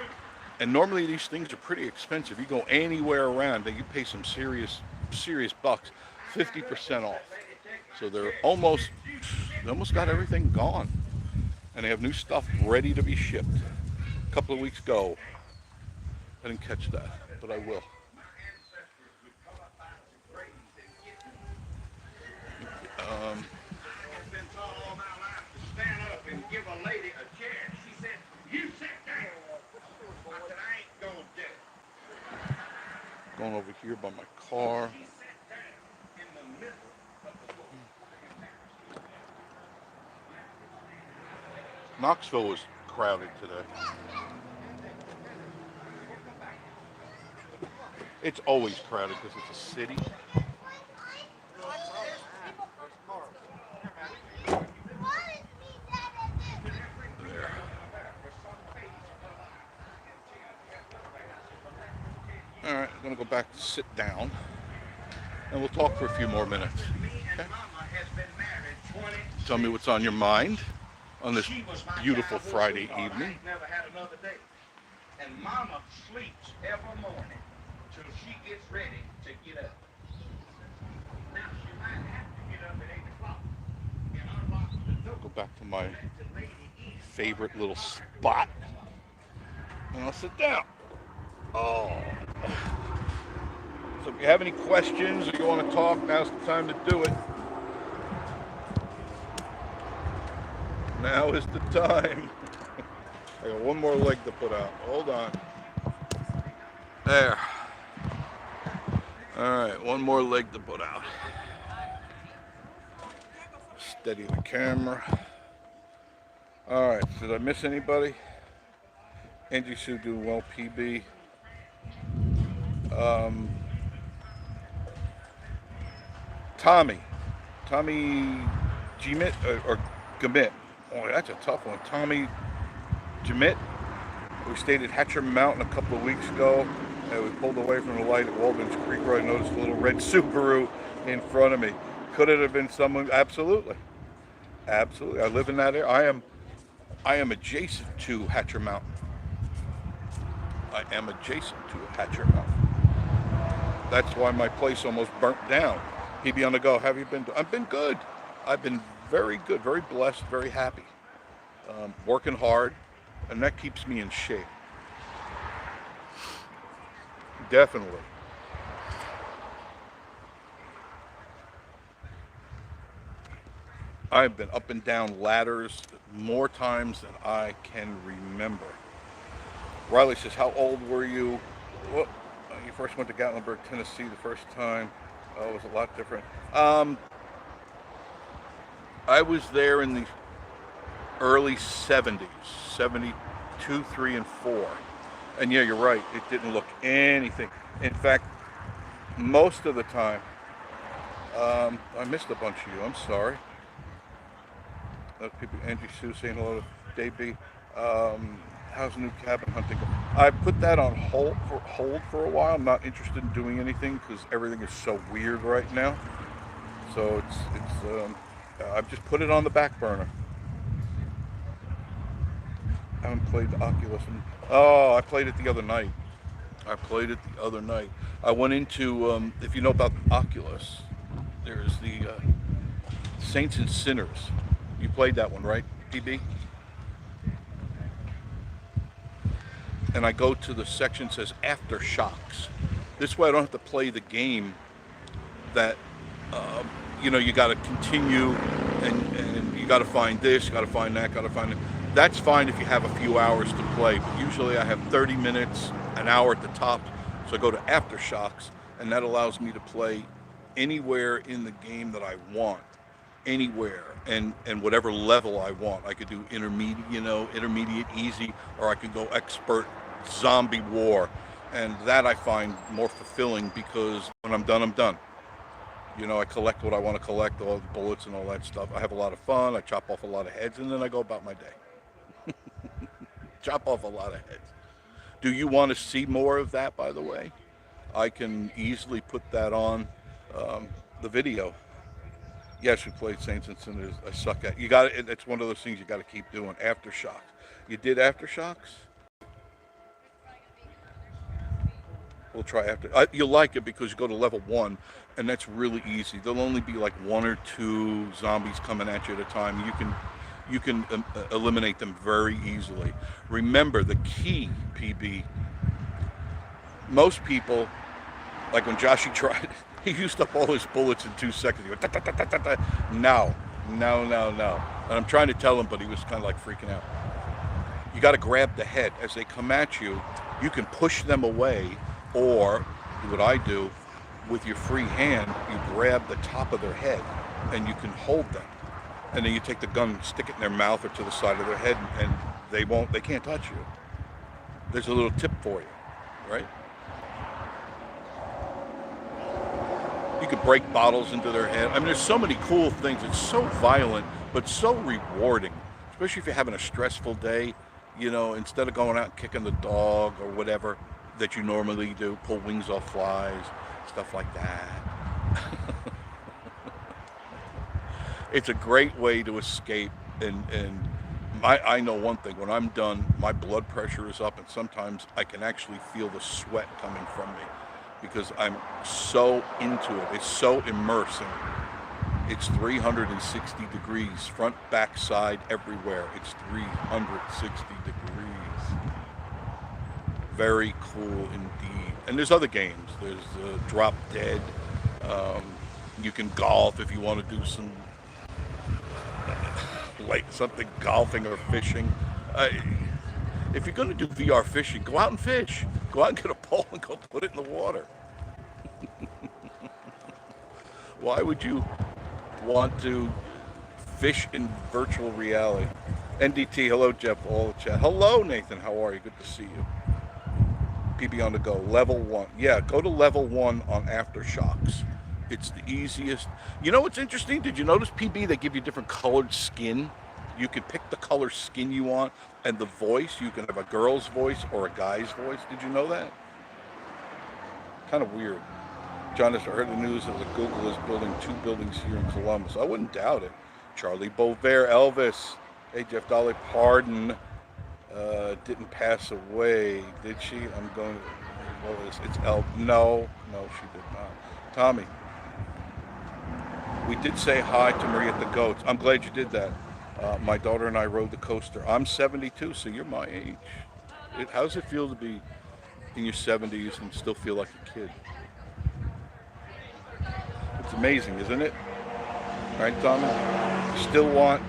A: And normally these things are pretty expensive. You go anywhere around, you pay some serious bucks. 50% off. So they almost got everything gone. And they have new stuff ready to be shipped. A couple of weeks ago, I didn't catch that, but I will.
C: I've been taught all my life to stand up and give a lady a chair. She said, "You sit down." I said, "I ain't gonna do it."
A: Going over here by my car.
C: She sat down in the middle of the floor.
A: Knoxville was crowded today. It's always crowded because it's a city. There. All right, I'm gonna go back to sit down, and we'll talk for a few more minutes. Okay? Tell me what's on your mind on this beautiful Friday evening.
C: Never had another day. And Mama sleeps every morning till she gets ready to get up. Now she might have to get up at 8 o'clock and unlock the door.
A: Go back to my favorite little spot, and I'll sit down. Oh. So if you have any questions or you want to talk, now's the time to do it. Now is the time. I got one more leg to put out. Hold on. There. All right, one more leg to put out. Steady the camera. All right, did I miss anybody? Angie Sue doing well, PB. Tommy Gmit or Gamit. Oh, that's a tough one. Tommy Jamit. We stayed at Hatcher Mountain a couple of weeks ago. And we pulled away from the light at Walden's Creek Road. I noticed a little red Subaru in front of me. Could it have been someone? Absolutely. Absolutely. I live in that area. I am adjacent to Hatcher Mountain. I am adjacent to Hatcher Mountain. That's why my place almost burnt down. He'd be on the go. Have you been? I've been good. I've been very good, very blessed, very happy. Working hard, and that keeps me in shape. Definitely. I've been up and down ladders more times than I can remember. Riley says, how old were you? Well, you first went to Gatlinburg, Tennessee the first time. Oh, it was a lot different. I was there in the early 70s, 72, 3, and 4. And yeah, you're right. It didn't look anything. In fact, most of the time, I missed a bunch of you. I'm sorry. People, Angie Sue saying hello to Dave B. How's new cabin hunting? I put that on hold for a while. I'm not interested in doing anything because everything is so weird right now. So I've just put it on the back burner. I haven't played the Oculus. I played it the other night. I went into, if you know about the Oculus, there's the Saints and Sinners. You played that one, right, PB? And I go to the section that says Aftershocks. This way I don't have to play the game that, you got to continue and you got to find this, you got to find that, got to find it. That's fine if you have a few hours to play, but usually I have 30 minutes, an hour at the top, so I go to Aftershocks, and that allows me to play anywhere in the game that I want. anywhere, and whatever level I want. I could do intermediate, intermediate easy, or I could go expert zombie war, and that I find more fulfilling because when I'm done, I'm done. I collect what I want to collect, all the bullets and all that stuff. I have a lot of fun. I chop off a lot of heads, and then I go about my day. Chop off a lot of heads. Do you want to see more of that, by the way? I can easily put that on the video. Yes, we played Saints and Sinners. I suck at. You got it. It's one of those things you got to keep doing. Aftershocks. You did Aftershocks? We'll try after. You'll like it because you go to level 1, and that's really easy. There'll only be like 1 or 2 zombies coming at you at a time. You can eliminate them very easily. Remember the key, PB. Most people, like when Joshy tried, he used up all his bullets in 2 seconds. He went, ta, ta, ta, ta, ta, ta. No. And I'm trying to tell him, but he was kind of like freaking out. You got to grab the head as they come at you. You can push them away, or do what I do with your free hand. You grab the top of their head, and you can hold them. And then you take the gun, stick it in their mouth or to the side of their head, and they can't touch you. There's a little tip for you, right? You could break bottles into their head. I mean, there's so many cool things. It's so violent, but so rewarding, especially if you're having a stressful day. Instead of going out and kicking the dog or whatever that you normally do, pull wings off flies, stuff like that. It's a great way to escape, and I know one thing: when I'm done, my blood pressure is up, and sometimes I can actually feel the sweat coming from me because I'm so into it. It's so immersing. It's 360 degrees, front, back, side, everywhere. It's 360 degrees. Very cool indeed. And there's other games. There's Drop Dead. You can golf if you want to do some like something golfing or fishing. If you're going to do VR fishing, go out and fish. Go out and get a pole and go put it in the water. Why would you want to fish in virtual reality? NDT, hello Jeff, all the chat. Hello Nathan, how are you? Good to see you. PB on the go, level 1. Yeah, go to level 1 on Aftershocks. It's the easiest. You know what's interesting? Did you notice, PB, they give you different colored skin? You can pick the color skin you want, and the voice, you can have a girl's voice or a guy's voice. Did you know that? Kind of weird. Jonas, I heard the news that Google is building 2 buildings here in Columbus. I wouldn't doubt it. Charlie Bovair, Elvis. Hey, Jeff Dolly, pardon. Didn't pass away, did she? I'm going to, what is it's El? No, she did not. Tommy, we did say hi to Maria the Goats. I'm glad you did that. My daughter and I rode the coaster. I'm 72, so you're my age. How does it feel to be in your 70s and still feel like a kid? It's amazing, isn't it? Right, Tommy? You still want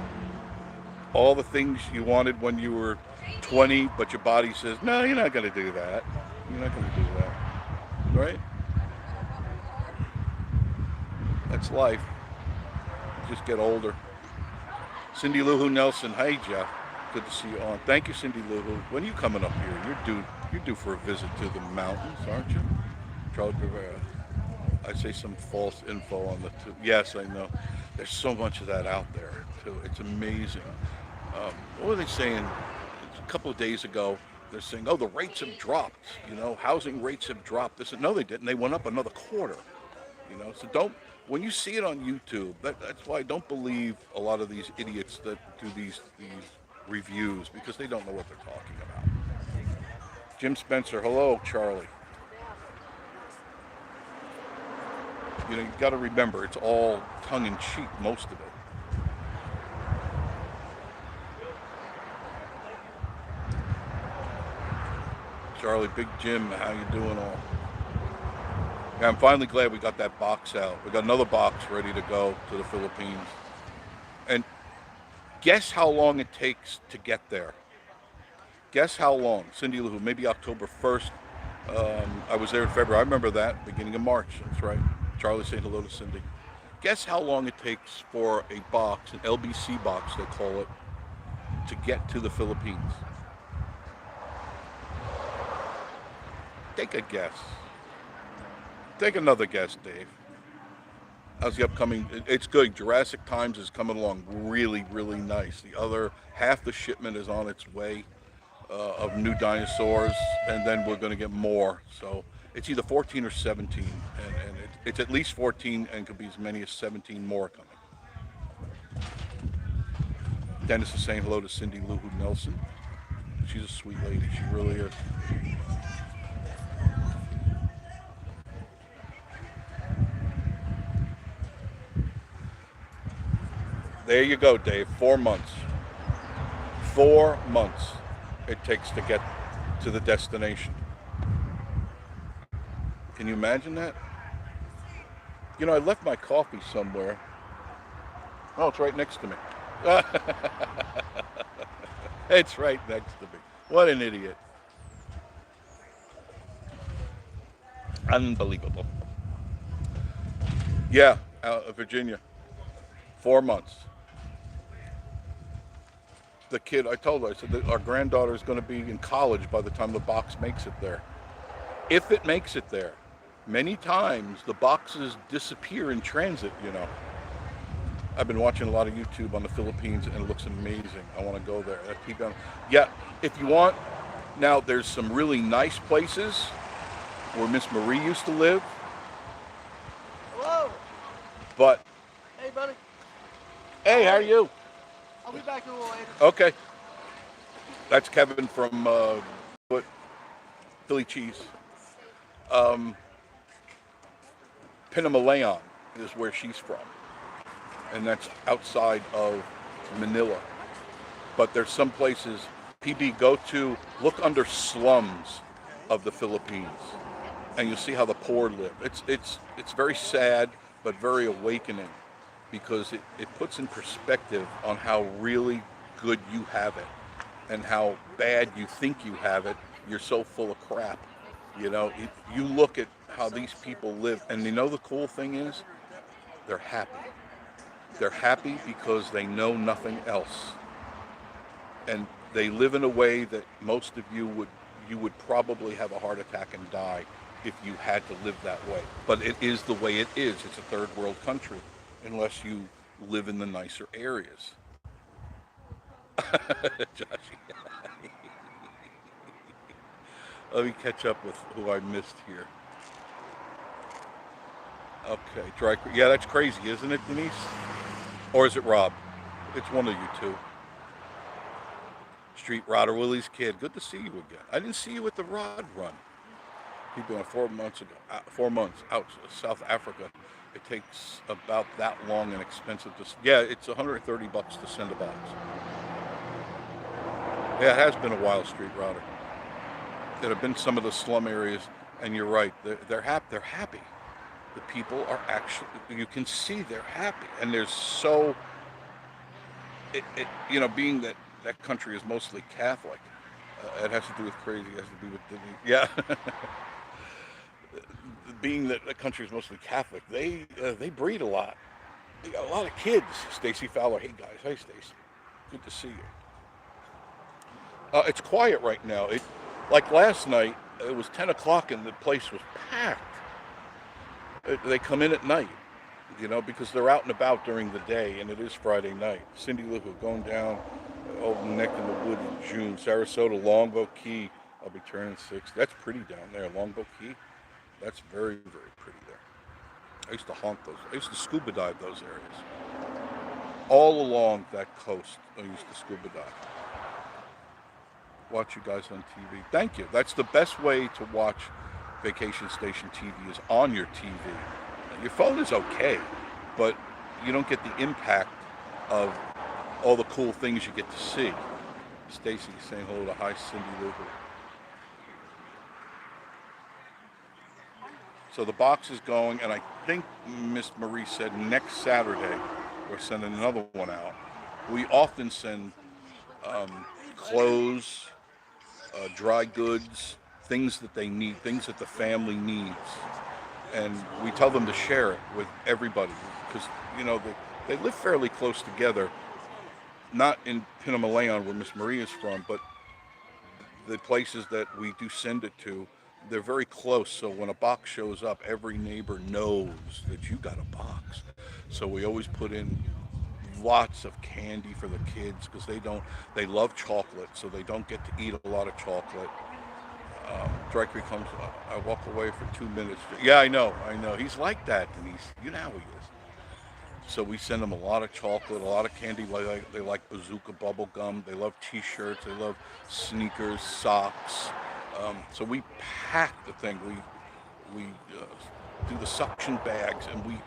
A: all the things you wanted when you were 20, but your body says, no, you're not going to do that. You're not going to do that. Right? That's life. You just get older. Cindy Lou Who Nelson, hey Jeff. Good to see you on. Thank you, Cindy Lou Who. When are you coming up here? You're due for a visit to the mountains, aren't you? Charles Rivera. I say some false info on the two. Yes, I know. There's so much of that out there, too. It's amazing. What were they saying a couple of days ago? They're saying, oh, the rates have dropped. Housing rates have dropped. They said, no, they didn't. They went up another quarter. So don't, when you see it on YouTube, that's why I don't believe a lot of these idiots that do these reviews, because they don't know what they're talking about. Jim Spencer, hello, Charlie. You got to remember, it's all tongue-in-cheek, most of it. Charlie, Big Jim, how you doing all? Yeah, I'm finally glad we got that box out. We got another box ready to go to the Philippines. And guess how long it takes to get there? Guess how long? Cindy Lou, maybe October 1st. I was there in February. I remember that, beginning of March. That's right. Charlie saying hello to Cindy. Guess how long it takes for a box, an LBC box they call it, to get to the Philippines? Take a guess. Take another guess, Dave. How's the upcoming? It's good. Jurassic Times is coming along really, really nice. The other half the shipment is on its way of new dinosaurs, and then we're going to get more. So it's either 14 or 17, and it's at least 14, and could be as many as 17 more coming. Dennis is saying hello to Cindy Lou Who Nelson. She's a sweet lady. She really is. There you go, Dave. 4 months. 4 months it takes to get to the destination. Can you imagine that? You know, I left my coffee somewhere. Oh, it's right next to me. It's right next to me. What an idiot. Unbelievable. Yeah, Virginia. 4 months. The kid, I told her, I said that our granddaughter is going to be in college by the time the box makes it there. If it makes it there. Many times the boxes disappear in transit, you know. I've been watching a lot of YouTube on the Philippines and it looks amazing. I want to go there. Yeah, if you want, now there's some really nice places where Miss Marie used to live.
D: Hello.
A: But,
D: Hey, buddy.
A: hey, how are you?
D: I'll be back a little later.
A: Okay. That's Kevin from Philly Cheese. Pinamalayan is where she's from. And that's outside of Manila. But there's some places, PB, go to, look under slums of the Philippines. And you'll see how the poor live. It's very sad, but very awakening. Because it puts in perspective on how really good you have it and how bad you think you have it. You're so full of crap. You know, you look at how these people live, and you know the cool thing is, they're happy. They're happy because they know nothing else. And they live in a way that most of you would probably have a heart attack and die if you had to live that way. But it is the way it is. It's a third world country. Unless you live in the nicer areas. Joshy. Let me catch up with who I missed here. Okay, yeah, that's crazy, isn't it, Denise? Or is it Rob? It's one of you two. Street Rodder Willie's kid. Good to see you again. I didn't see you at the Rod Run. You've been 4 months ago. 4 months out South Africa. It takes about that long and expensive to. Yeah, it's $130 to send a box. Yeah, it has been a while, Street Router. There have been some of the slum areas, and you're right. They're happy. They're happy. The people are actually. You can see they're happy, and there's so. You know, being that country is mostly Catholic, it has to do with crazy. It has to do with yeah. Being that the country is mostly Catholic, they breed a lot. They got a lot of kids. Stacy Fowler, hey guys, hi Stacy, good to see you. It's quiet right now. Like last night, it was 10 o'clock and the place was packed. They come in at night, you know, because they're out and about during the day, and it is Friday night. Cindy Lou going down Old Neck in the Wood in June. Sarasota, Longboat Key. I'll be turning 6. That's pretty down there, Longboat Key. That's very, very pretty there. I used to haunt those. I used to scuba dive those areas. All along that coast, I used to scuba dive. Watch you guys on TV. Thank you. That's the best way to watch Vacation Station TV is on your TV. Your phone is okay, but you don't get the impact of all the cool things you get to see. Stacy saying hello to hi Cindy Lou. So the box is going, and I think Miss Marie said next Saturday we're sending another one out. We often send clothes, dry goods, things that they need, things that the family needs. And we tell them to share it with everybody. because they live fairly close together. Not in Pinamalayan where Miss Marie is from, but the places that we do send it to, they're very close. So when a box shows up, every neighbor knows that you got a box. So we always put in lots of candy for the kids because they love chocolate, so they don't get to eat a lot of chocolate. Drakery comes, I walk away for 2 minutes. Yeah, I know. He's like that, Denise. You know how he is. So we send them a lot of chocolate, a lot of candy. They like bazooka bubble gum. They love T-shirts. They love sneakers, socks. So we pack the thing. We do the suction bags and we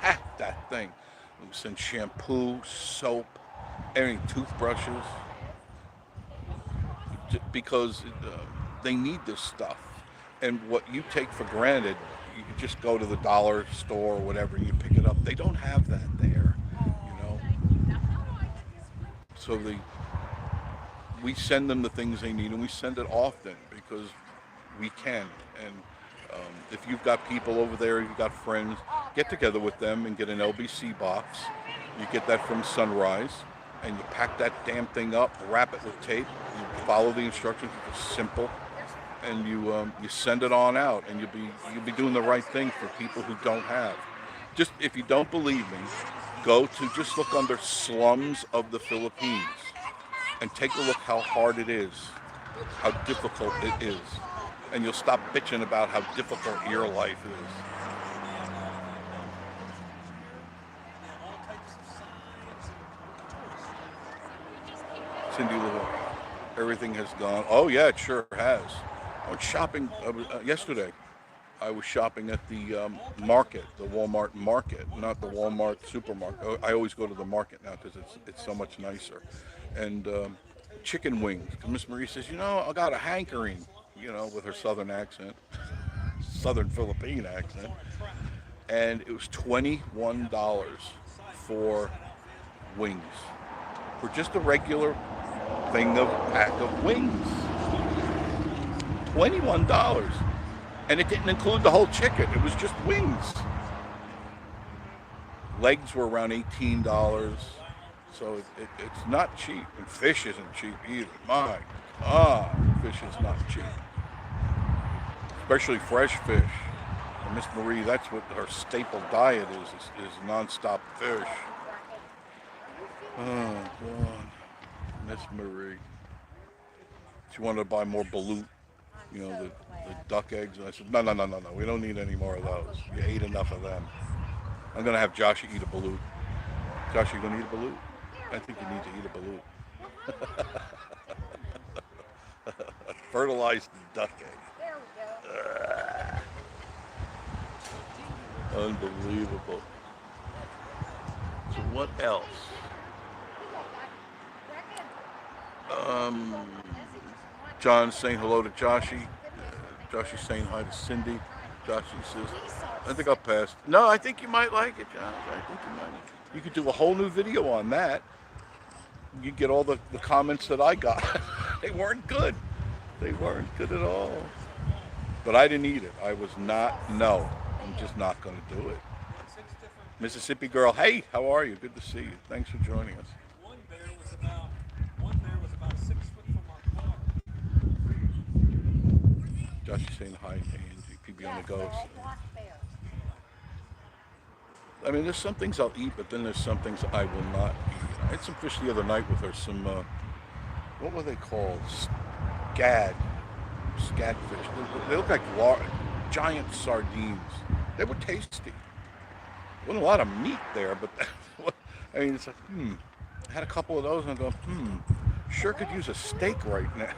A: pack that thing. We send shampoo, soap, any toothbrushes because they need this stuff. And what you take for granted, you can just go to the dollar store or whatever and you pick it up. They don't have that there, you know. So we send them the things they need, and we send it often because we can. And if you've got people over there, you've got friends, get together with them and get an LBC box. You get that from Sunrise, and you pack that damn thing up, wrap it with tape. You follow the instructions, it's simple, and you send it on out, and you'll be doing the right thing for people who don't have. Just if you don't believe me, just look under slums of the Philippines and take a look how hard it is, how difficult it is, and you'll stop bitching about how difficult your life is. Cindy Lou, everything has gone. Oh yeah, it sure has. I went shopping yesterday. I was shopping at the market, the Walmart market, not the Walmart supermarket. I always go to the market now because it's so much nicer. And chicken wings. Miss Marie says, I got a hankering, with her southern accent, southern Philippine accent. And it was $21 for wings, for just a regular pack of wings. $21. And it didn't include the whole chicken. It was just wings. Legs were around $18. So it's not cheap. And fish isn't cheap either. My God, fish is not cheap. Especially fresh fish. And Miss Marie, that's what her staple diet is nonstop fish. Oh, God. Miss Marie. She wanted to buy more balut. The duck eggs. And I said, no. We don't need any more of those. You ate enough of them. I'm going to have Joshie eat a balut. Josh, you going to eat a balut? I think you need to eat a balut. Fertilized duck egg. There we go. Unbelievable. So what else? John's saying hello to Joshie. Joshie's saying hi to Cindy. Joshie says, I think I'll pass. No, I think you might like it, John. I think you might. You could do a whole new video on that. You get all the comments that I got. They weren't good. They weren't good at all. But I didn't eat it. I was not, no. I'm just not going to do it. Mississippi girl, hey, how are you? Good to see you. Thanks for joining us.
E: One bear was about 6 foot from our car.
A: Joshie's saying hi, Angie. PB on the Ghost. I mean, there's some things I'll eat, but then there's some things I will not eat. I had some fish the other night with her. Some, what were they called? Scad fish. They look like giant sardines. They were tasty. Wasn't a lot of meat there, but I mean, it's like, I had a couple of those and I go, sure could use a steak right now.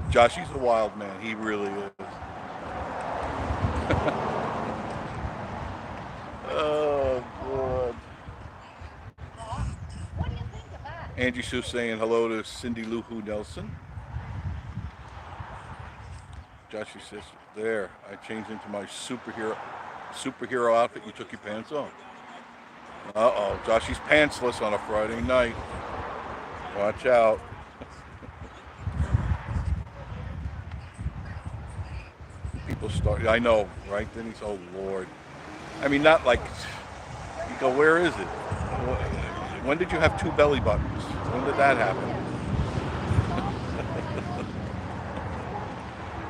A: Joshie's a wild man. He really is. Oh, God.
B: What do you think of that?
A: Angie Sue saying hello to Cindy Lou Who Nelson. Joshie says, there, I changed into my superhero outfit. You took your pants off. Uh-oh, Joshie's pantsless on a Friday night. Watch out. people start. I know, right? Then he's, oh Lord. I mean, not like you go. Where is it? When did you have two belly buttons? When did that happen?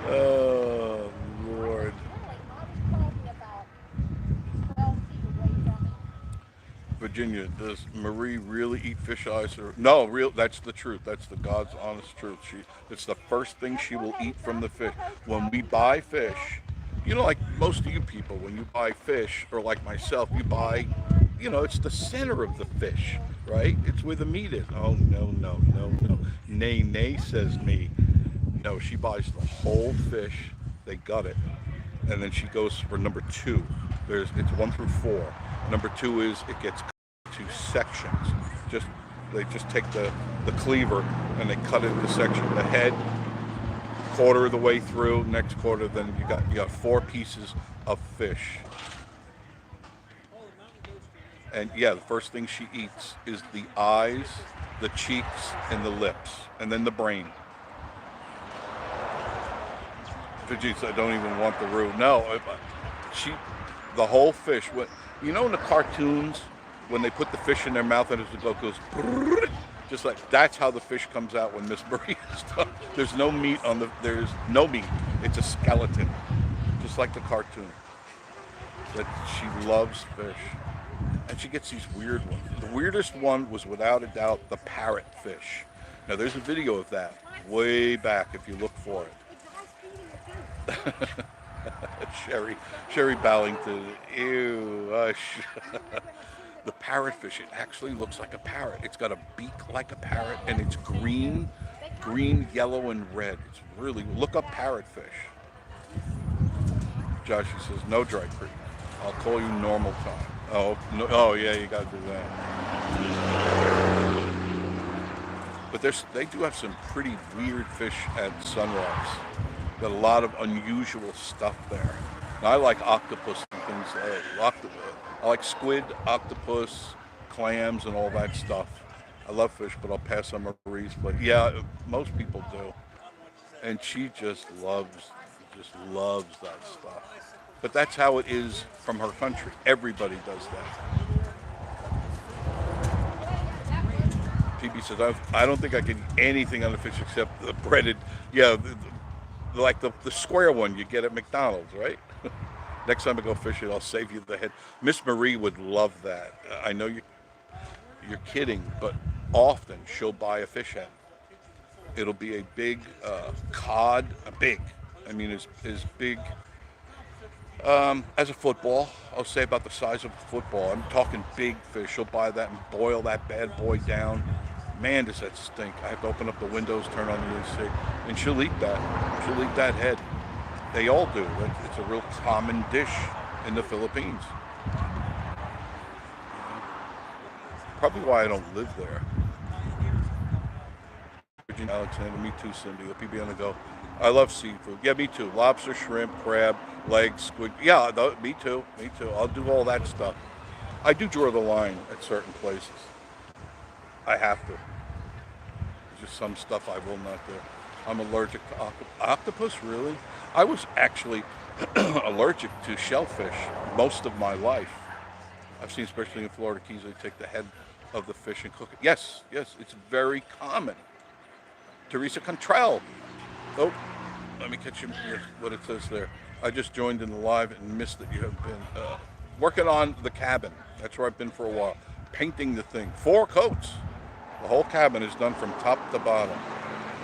A: Oh Lord. Virginia, does Marie really eat fish eyes? Or no, real. That's the truth. That's the God's honest truth. It's the first thing she will eat from the fish. When we buy fish, you know, like most of you people, when you buy fish, or like myself, you buy, you know, it's the center of the fish, right? It's where the meat is. Oh no, no, no, no. Nay, nay, says me. No, she buys the whole fish. They gut it, and then she goes for number two. It's 1 through 4. Number 2 is it gets cut into sections. Just they just take the cleaver and they cut it into sections. The head, quarter of the way through, next quarter, then you got 4 pieces of fish. And yeah, the first thing she eats is the eyes, the cheeks, and the lips, and then the brain. Veggies, I don't even want the roux. No, she, the whole fish. What you know in the cartoons when they put the fish in their mouth and it goes just like that's how the fish comes out when Miss Marie is done. There's no meat on the. There's no meat. It's a skeleton, just like the cartoon. But she loves fish, and she gets these weird ones. The weirdest one was without a doubt the parrotfish. Now there's a video of that way back if you look for it. Sherry Ballington, ew. The parrotfish, it actually looks like a parrot. It's got a beak like a parrot, and it's green, yellow, and red. It's really, look up parrotfish. Josh, he says, no dry creek. I'll call you normal time. Oh, no, oh yeah, you gotta do that. But they do have some pretty weird fish at Sunrise. Got a lot of unusual stuff there. Now, I like octopus and things like I like squid, octopus, clams, and all that stuff. I love fish, but I'll pass on Marie's. But yeah, most people do. And she just loves that stuff. But that's how it is from her country. Everybody does that. PB says, I don't think I can eat anything on the fish except the breaded, yeah, like the square one you get at McDonald's, right? Next time I go fishing, I'll save you the head. Miss Marie would love that. I know you're kidding, but often she'll buy a fish head. It'll be a big cod, I mean as big as a football. I'll say about the size of a football. I'm talking big fish. She'll buy that and boil that bad boy down. Man, does that stink. I have to open up the windows, turn on the AC, and she'll eat that. She'll eat that head. They all do. It's a real common dish in the Philippines. Probably why I don't live there. Virginia Alexander, me too, Cindy. The PB on the go. I love seafood. Yeah, me too. Lobster, shrimp, crab, legs, squid. Yeah, me too. Me too. I'll do all that stuff. I do draw the line at certain places. I have to. There's just some stuff I will not do. I'm allergic to octopus, really? I was actually allergic to shellfish most of my life. I've seen, especially in Florida Keys, they take the head of the fish and cook it. Yes, it's very common. Teresa Contrell. Oh, let me catch you here, what it says there. I just joined in the live and missed that you have been working on the cabin. That's where I've been for a while. Painting the thing. 4 coats. The whole cabin is done from top to bottom.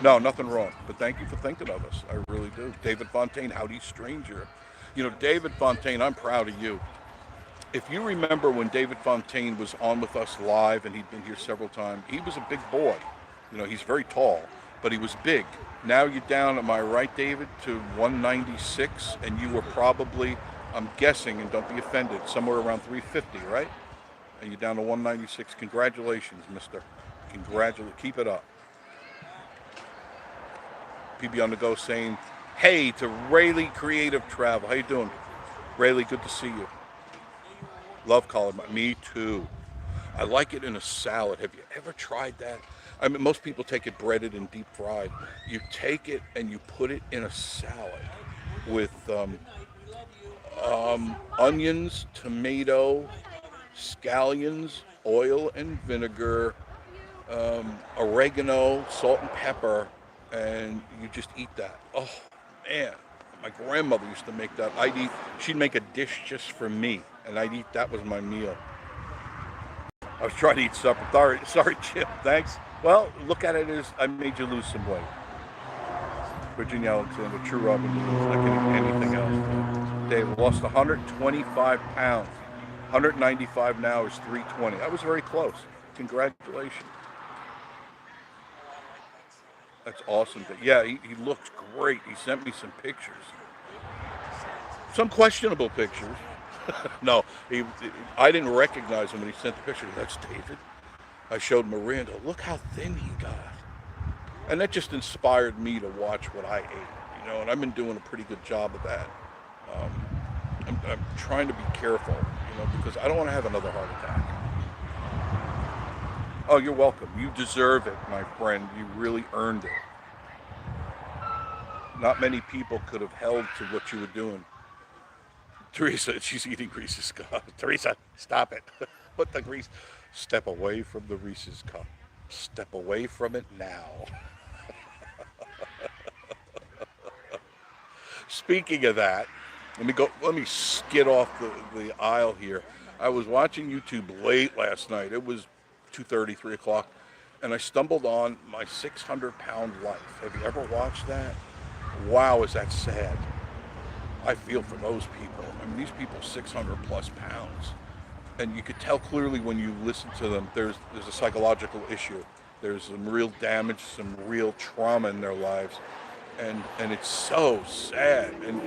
A: No, nothing wrong. But thank you for thinking of us. I really do. David Fontaine, howdy stranger. You know, David Fontaine, I'm proud of you. If you remember when David Fontaine was on with us live, and he'd been here several times, he was a big boy. You know, he's very tall, but he was big. Now you're down, am I right, David, to 196, and you were probably, I'm guessing, and don't be offended, somewhere around 350, right? And you're down to 196. Congratulations, mister. Keep it up. PB on the go saying, hey to Rayleigh Creative Travel. How you doing? Rayleigh, good to see you. Love calamari. Me too. I like it in a salad. Have you ever tried that? I mean, most people take it breaded and deep fried. You take it and you put it in a salad. with onions, tomato, scallions, oil and vinegar, oregano, salt and pepper, and you just eat that. Oh man, my grandmother used to make that. She'd make a dish just for me, and I'd eat that was my meal. I was trying to eat supper. Sorry, Chip. Thanks. Well, look at it as I made you lose some weight. Virginia Alexander, true Robin Williams, like anything else. Dave lost 125 pounds. 195 now is 320. I was very close. Congratulations. That's awesome. Yeah, he looked great. He sent me some pictures. Some questionable pictures. No, I didn't recognize him when he sent the picture. That's David. I showed Miranda, look how thin he got. And that just inspired me to watch what I ate, and I've been doing a pretty good job of that. I'm trying to be careful, because I don't want to have another heart attack. Oh, you're welcome. You deserve it, my friend. You really earned it. Not many people could have held to what you were doing. Teresa, she's eating Reese's cup. Teresa, stop it. Put the grease. Step away from the Reese's cup. Step away from it now. Speaking of that, let me skid off the aisle here. I was watching YouTube late last night. It was 2:30, 3 o'clock, and I stumbled on My 600-Pound Life. Have you ever watched that? Wow, is that sad. I feel for those people. I mean, these people 600 plus pounds. And you could tell clearly when you listen to them, there's a psychological issue. There's some real damage, some real trauma in their lives. And it's so sad. And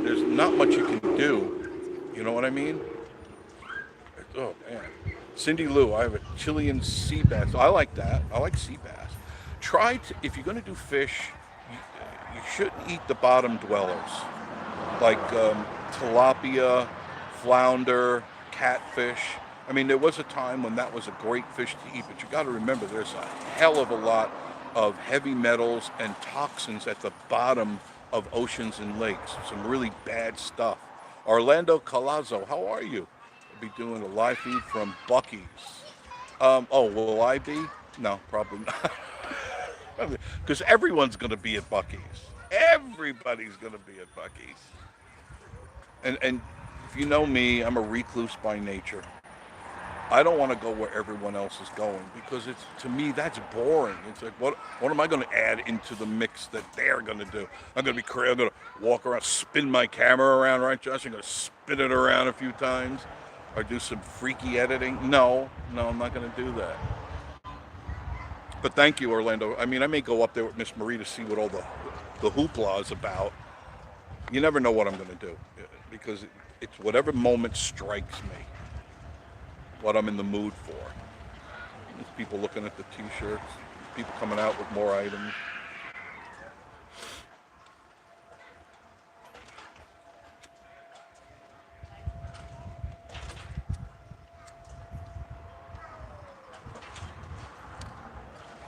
A: there's not much you can do. You know what I mean? Oh, man. Cindy Lou, I have a Chilean sea bass. I like that. I like sea bass. If you're going to do fish, you shouldn't eat the bottom dwellers. Like tilapia, flounder, catfish. I mean, there was a time when that was a great fish to eat, but you got to remember there's a hell of a lot of heavy metals and toxins at the bottom of oceans and lakes. Some really bad stuff. Orlando Calazzo, how are you? I'll be doing a live feed from Buc-ee's. Will I be? No, probably not. Because everyone's going to be at Buc-ee's. Everybody's going to be at Buc-ee's. And if you know me, I'm a recluse by nature. I don't want to go where everyone else is going because to me that's boring. It's like what am I going to add into the mix that they're going to do? I'm going to be crazy. I'm going to walk around, spin my camera around, right, Josh? I'm going to spin it around a few times, or do some freaky editing. No, I'm not going to do that. But thank you, Orlando. I mean, I may go up there with Miss Marie to see what all the hoopla is about. You never know what I'm going to do because it's whatever moment strikes me, what I'm in the mood for. There's people looking at the t-shirts, people coming out with more items.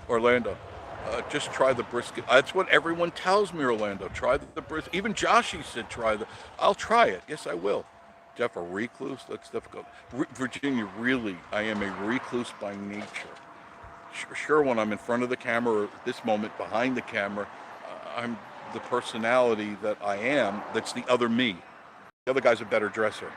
A: Orlando, just try the brisket. That's what everyone tells me, Orlando. Try the brisket. Even Joshy said I'll try it. Yes, I will. Jeff, a recluse? That's difficult. Virginia, really, I am a recluse by nature. Sure, when I'm in front of the camera, or at this moment behind the camera, I'm the personality that I am. That's the other me. The other guy's a better dresser.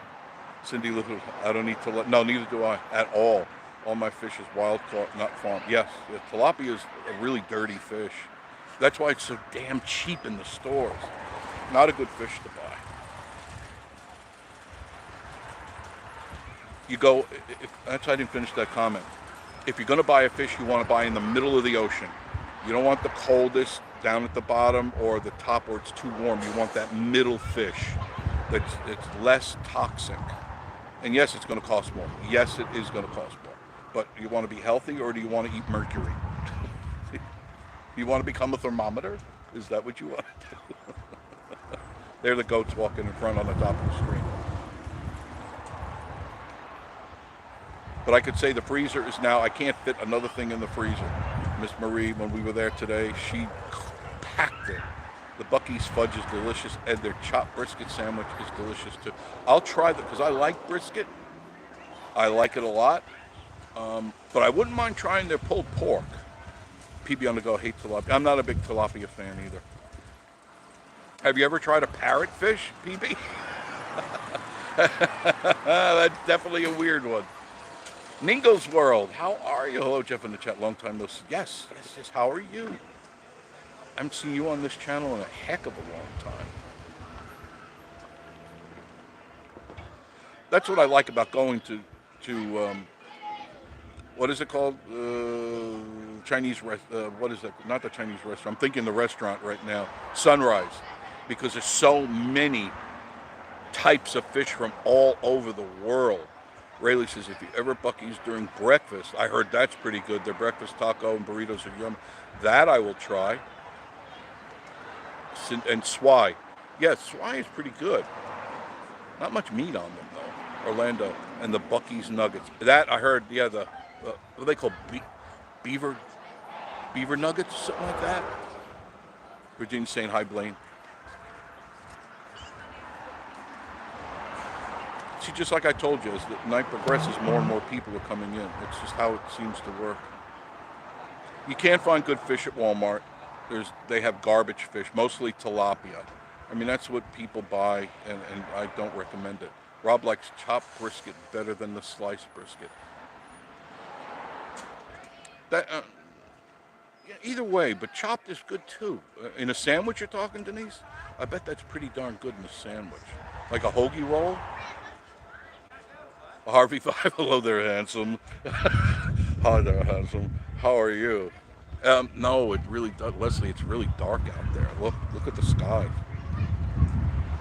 A: Cindy, look, I don't need to no, neither do I at all. All my fish is wild caught, not farmed. Yes, tilapia is a really dirty fish. That's why it's so damn cheap in the stores. Not a good fish to buy. You go, that's why I didn't finish that comment. If you're going to buy a fish, you want to buy in the middle of the ocean. You don't want the coldest down at the bottom or the top where it's too warm. You want that middle fish that's less toxic. And yes, it's going to cost more. Yes, it is going to cost more. But do you want to be healthy or do you want to eat mercury? Do you want to become a thermometer? Is that what you want to do? There are the goats walking in front on the top of the screen. But I could say the freezer is now, I can't fit another thing in the freezer. Miss Marie, when we were there today, she packed it. The Buc-ee's fudge is delicious, and their chopped brisket sandwich is delicious too. I'll try that because I like brisket. I like it a lot. But I wouldn't mind trying their pulled pork. PB on the go hates tilapia. I'm not a big tilapia fan either. Have you ever tried a parrotfish, PB? That's definitely a weird one. Ningo's World, how are you? Hello, Jeff in the chat. Long time no see. Yes. How are you? I haven't seen you on this channel in a heck of a long time. That's what I like about going to what is it called? Chinese what is that? Not the Chinese restaurant. I'm thinking the restaurant right now. Sunrise, because there's so many types of fish from all over the world. Rayleigh says, if you ever Buc-ee's during breakfast, I heard that's pretty good. Their breakfast taco and burritos are yum. That I will try. And swai. Yes, swai is pretty good. Not much meat on them though. Orlando and the Buc-ee's nuggets. That I heard. Yeah, the what are they called? Beaver nuggets, something like that. Virginia's saying hi, Blaine. See, just like I told you, as the night progresses, more and more people are coming in. It's just how it seems to work. You can't find good fish at Walmart. They have garbage fish, mostly tilapia. I mean, that's what people buy, and I don't recommend it. Rob likes chopped brisket better than the sliced brisket. Either way, but chopped is good too. In a sandwich you're talking, Denise? I bet that's pretty darn good in a sandwich. Like a hoagie roll? Harvey 5, hello there, handsome. Hi there, handsome. How are you? No, it really does. Leslie, it's really dark out there. Look at the sky.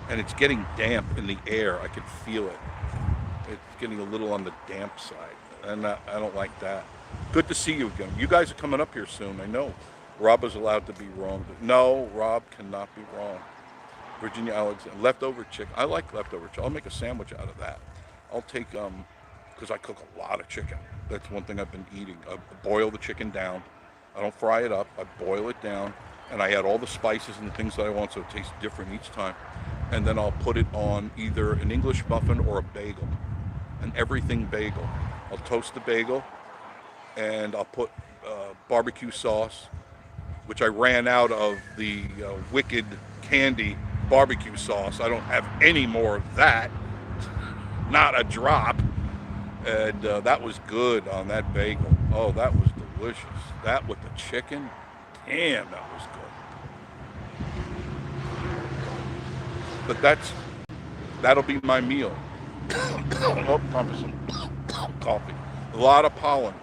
A: And it's getting damp in the air. I can feel it. It's getting a little on the damp side. And I don't like that. Good to see you again. You guys are coming up here soon, I know. Rob is allowed to be wrong. No, Rob cannot be wrong. Virginia Alexander, leftover chicken. I like leftover chicken. I'll make a sandwich out of that. I'll take, because I cook a lot of chicken. That's one thing I've been eating. I boil the chicken down. I don't fry it up. I boil it down. And I add all the spices and the things that I want so it tastes different each time. And then I'll put it on either an English muffin or a bagel. An everything bagel. I'll toast the bagel. And I'll put barbecue sauce, which I ran out of the Wicked Candy barbecue sauce. I don't have any more of that. Not a drop. And that was good on that bagel. Oh, that was delicious. That with the chicken, damn, that was good. But that'll be my meal. Oh, time for some coffee. A lot of pollen.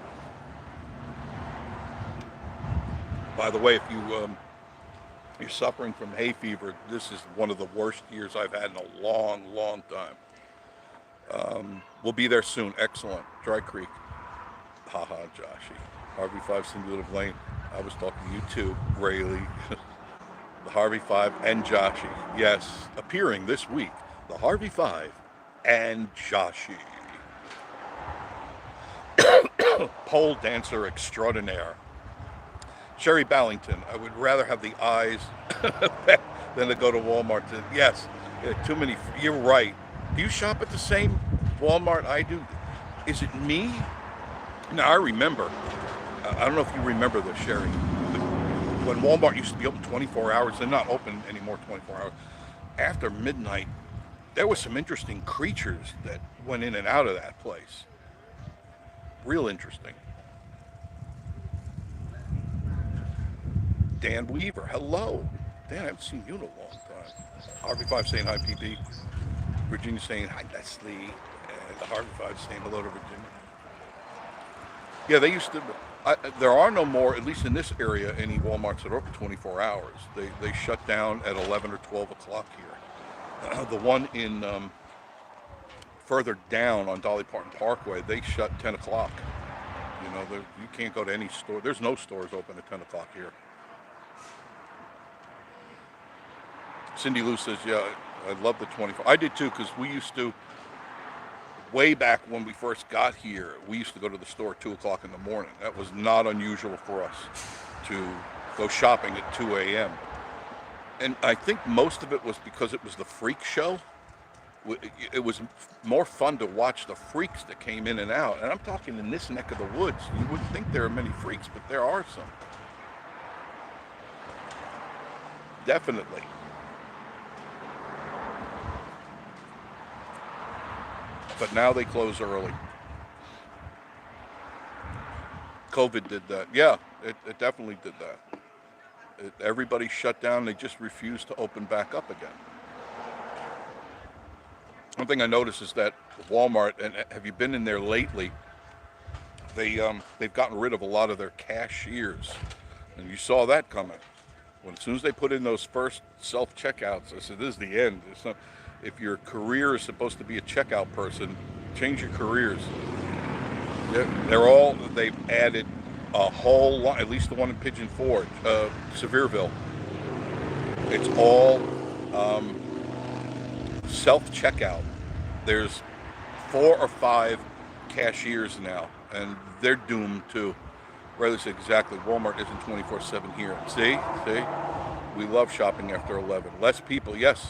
A: By the way, if you're suffering from hay fever, this is one of the worst years I've had in a long, long time. We'll be there soon. Excellent. Dry Creek. Haha, Joshy. Harvey 5, Cindy Little Blaine. I was talking to you too, Rayleigh. The Harvey 5 and Joshy. Yes, appearing this week. The Harvey 5 and Joshy. Pole dancer extraordinaire. Sherry Ballington, I would rather have the eyes than to go to Walmart. Yes, too many. You're right. Do you shop at the same Walmart I do? Is it me? Now, I remember. I don't know if you remember this, Sherry. When Walmart used to be open 24 hours, they're not open anymore 24 hours. After midnight, there were some interesting creatures that went in and out of that place. Real interesting. Dan Weaver, hello. Dan, I haven't seen you in a long time. Harvey 5 saying hi, PB. Virginia saying hi, Leslie. And the Harvey 5 saying hello to Virginia. Yeah, they used to, there are no more, at least in this area, any Walmarts that are open 24 hours. They shut down at 11 or 12 o'clock here. The one in further down on Dolly Parton Parkway, they shut 10 o'clock. You know, you can't go to any store. There's no stores open at 10 o'clock here. Cindy Lou says, yeah, I love the 24. I did too, because we used to, way back when we first got here, we used to go to the store at 2 o'clock in the morning. That was not unusual for us to go shopping at 2 a.m. And I think most of it was because it was the freak show. It was more fun to watch the freaks that came in and out. And I'm talking in this neck of the woods. You wouldn't think there are many freaks, but there are some. Definitely. But now they close early. COVID did that. Yeah, it definitely did that. Everybody shut down. They just refused to open back up again. One thing I noticed is that Walmart, and have you been in there lately? They've gotten rid of a lot of their cashiers, and you saw that coming. When as soon as they put in those first self checkouts, I said, "This is the end." It's not, if your career is supposed to be a checkout person, change your careers. They've added a whole lot, at least the one in Pigeon Forge, Sevierville. It's all self-checkout. There's 4 or 5 cashiers now, and they're doomed too. Riley said exactly, Walmart isn't 24/7 here. See? We love shopping after 11. Less people, yes,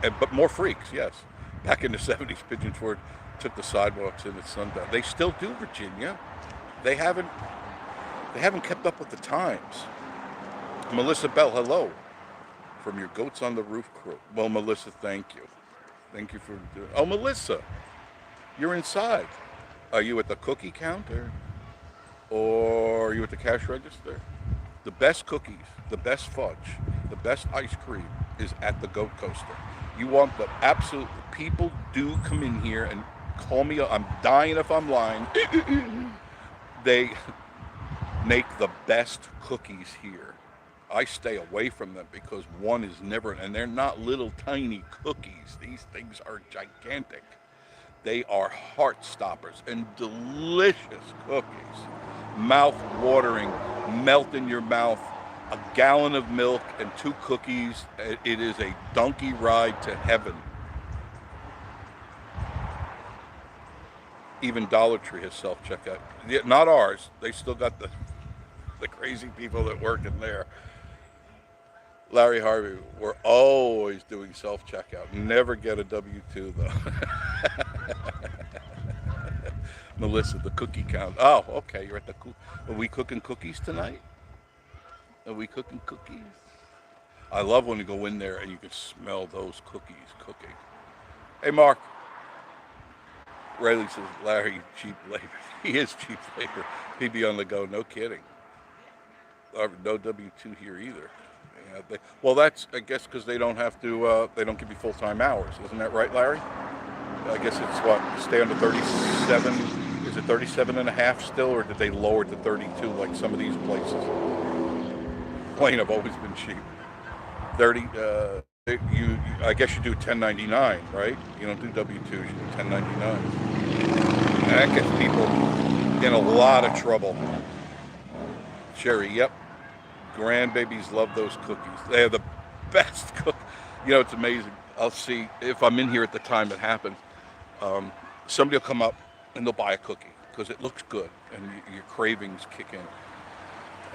A: but more freaks, yes. Back in the 70s, Pigeon Forge took the sidewalks in at sundown. They still do, Virginia. They haven't kept up with the times. Melissa Bell, hello. From your Goats on the Roof crew. Well, Melissa, thank you. Thank you for doing. Oh, Melissa, you're inside. Are you at the cookie counter? Or are you at the cash register? The best cookies, the best fudge, the best ice cream is at the Goat Coaster. You want the absolute, people do come in here and call me, I'm dying if I'm lying. They make the best cookies here. I stay away from them because one is never, and they're not little tiny cookies. These things are gigantic. They are heart stoppers and delicious cookies. Mouth watering, melt in your mouth. A gallon of milk and 2 cookies. It is a donkey ride to heaven. Even Dollar Tree has self-checkout. Not ours. They still got the crazy people that work in there. Larry Harvey, we're always doing self-checkout. Never get a W-2 though. Melissa, the cookie count. Oh, okay, you're at the Are we cooking cookies tonight? Are we cooking cookies? I love when you go in there and you can smell those cookies cooking. Hey, Mark. Riley says, Larry, cheap labor. He is cheap labor. He'd be on the go, no kidding. No W-2 here either. Yeah, well, that's, I guess, because they don't have to, they don't give you full-time hours. Isn't that right, Larry? I guess it's what, stay under 37, is it 37 and a half still, or did they lower it to 32 like some of these places? Plain have always been cheap. 30, I guess you do 1099, right? You don't do W-2s, you do 1099. And that gets people in a lot of trouble. Sherry, yep. Grandbabies love those cookies. They are the best cookies. You know, it's amazing. I'll see, if I'm in here at the time it happens, somebody will come up and they'll buy a cookie because it looks good and your cravings kick in.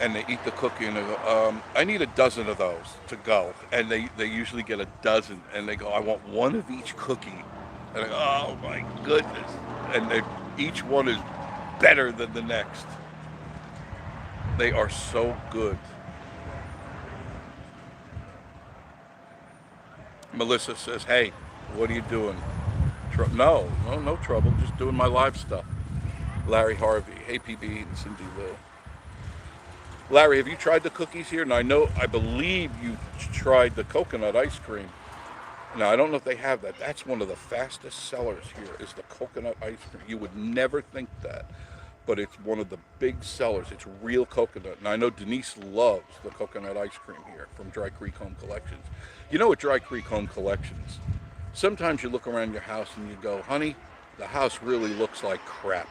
A: And they eat the cookie and they go, I need a dozen of those to go. And they usually get a dozen and they go, I want one of each cookie. And I go, oh my goodness. And each one is better than the next. They are so good. Melissa says, hey, what are you doing? No trouble. Just doing my live stuff. Larry Harvey. Hey, PB and Cindy Lou. Larry, have you tried the cookies here? Now, I believe you tried the coconut ice cream. Now, I don't know if they have that. That's one of the fastest sellers here is the coconut ice cream. You would never think that, but it's one of the big sellers. It's real coconut. And I know Denise loves the coconut ice cream here from Dry Creek Home Collections. You know, at Dry Creek Home Collections, sometimes you look around your house and you go, honey, the house really looks like crap.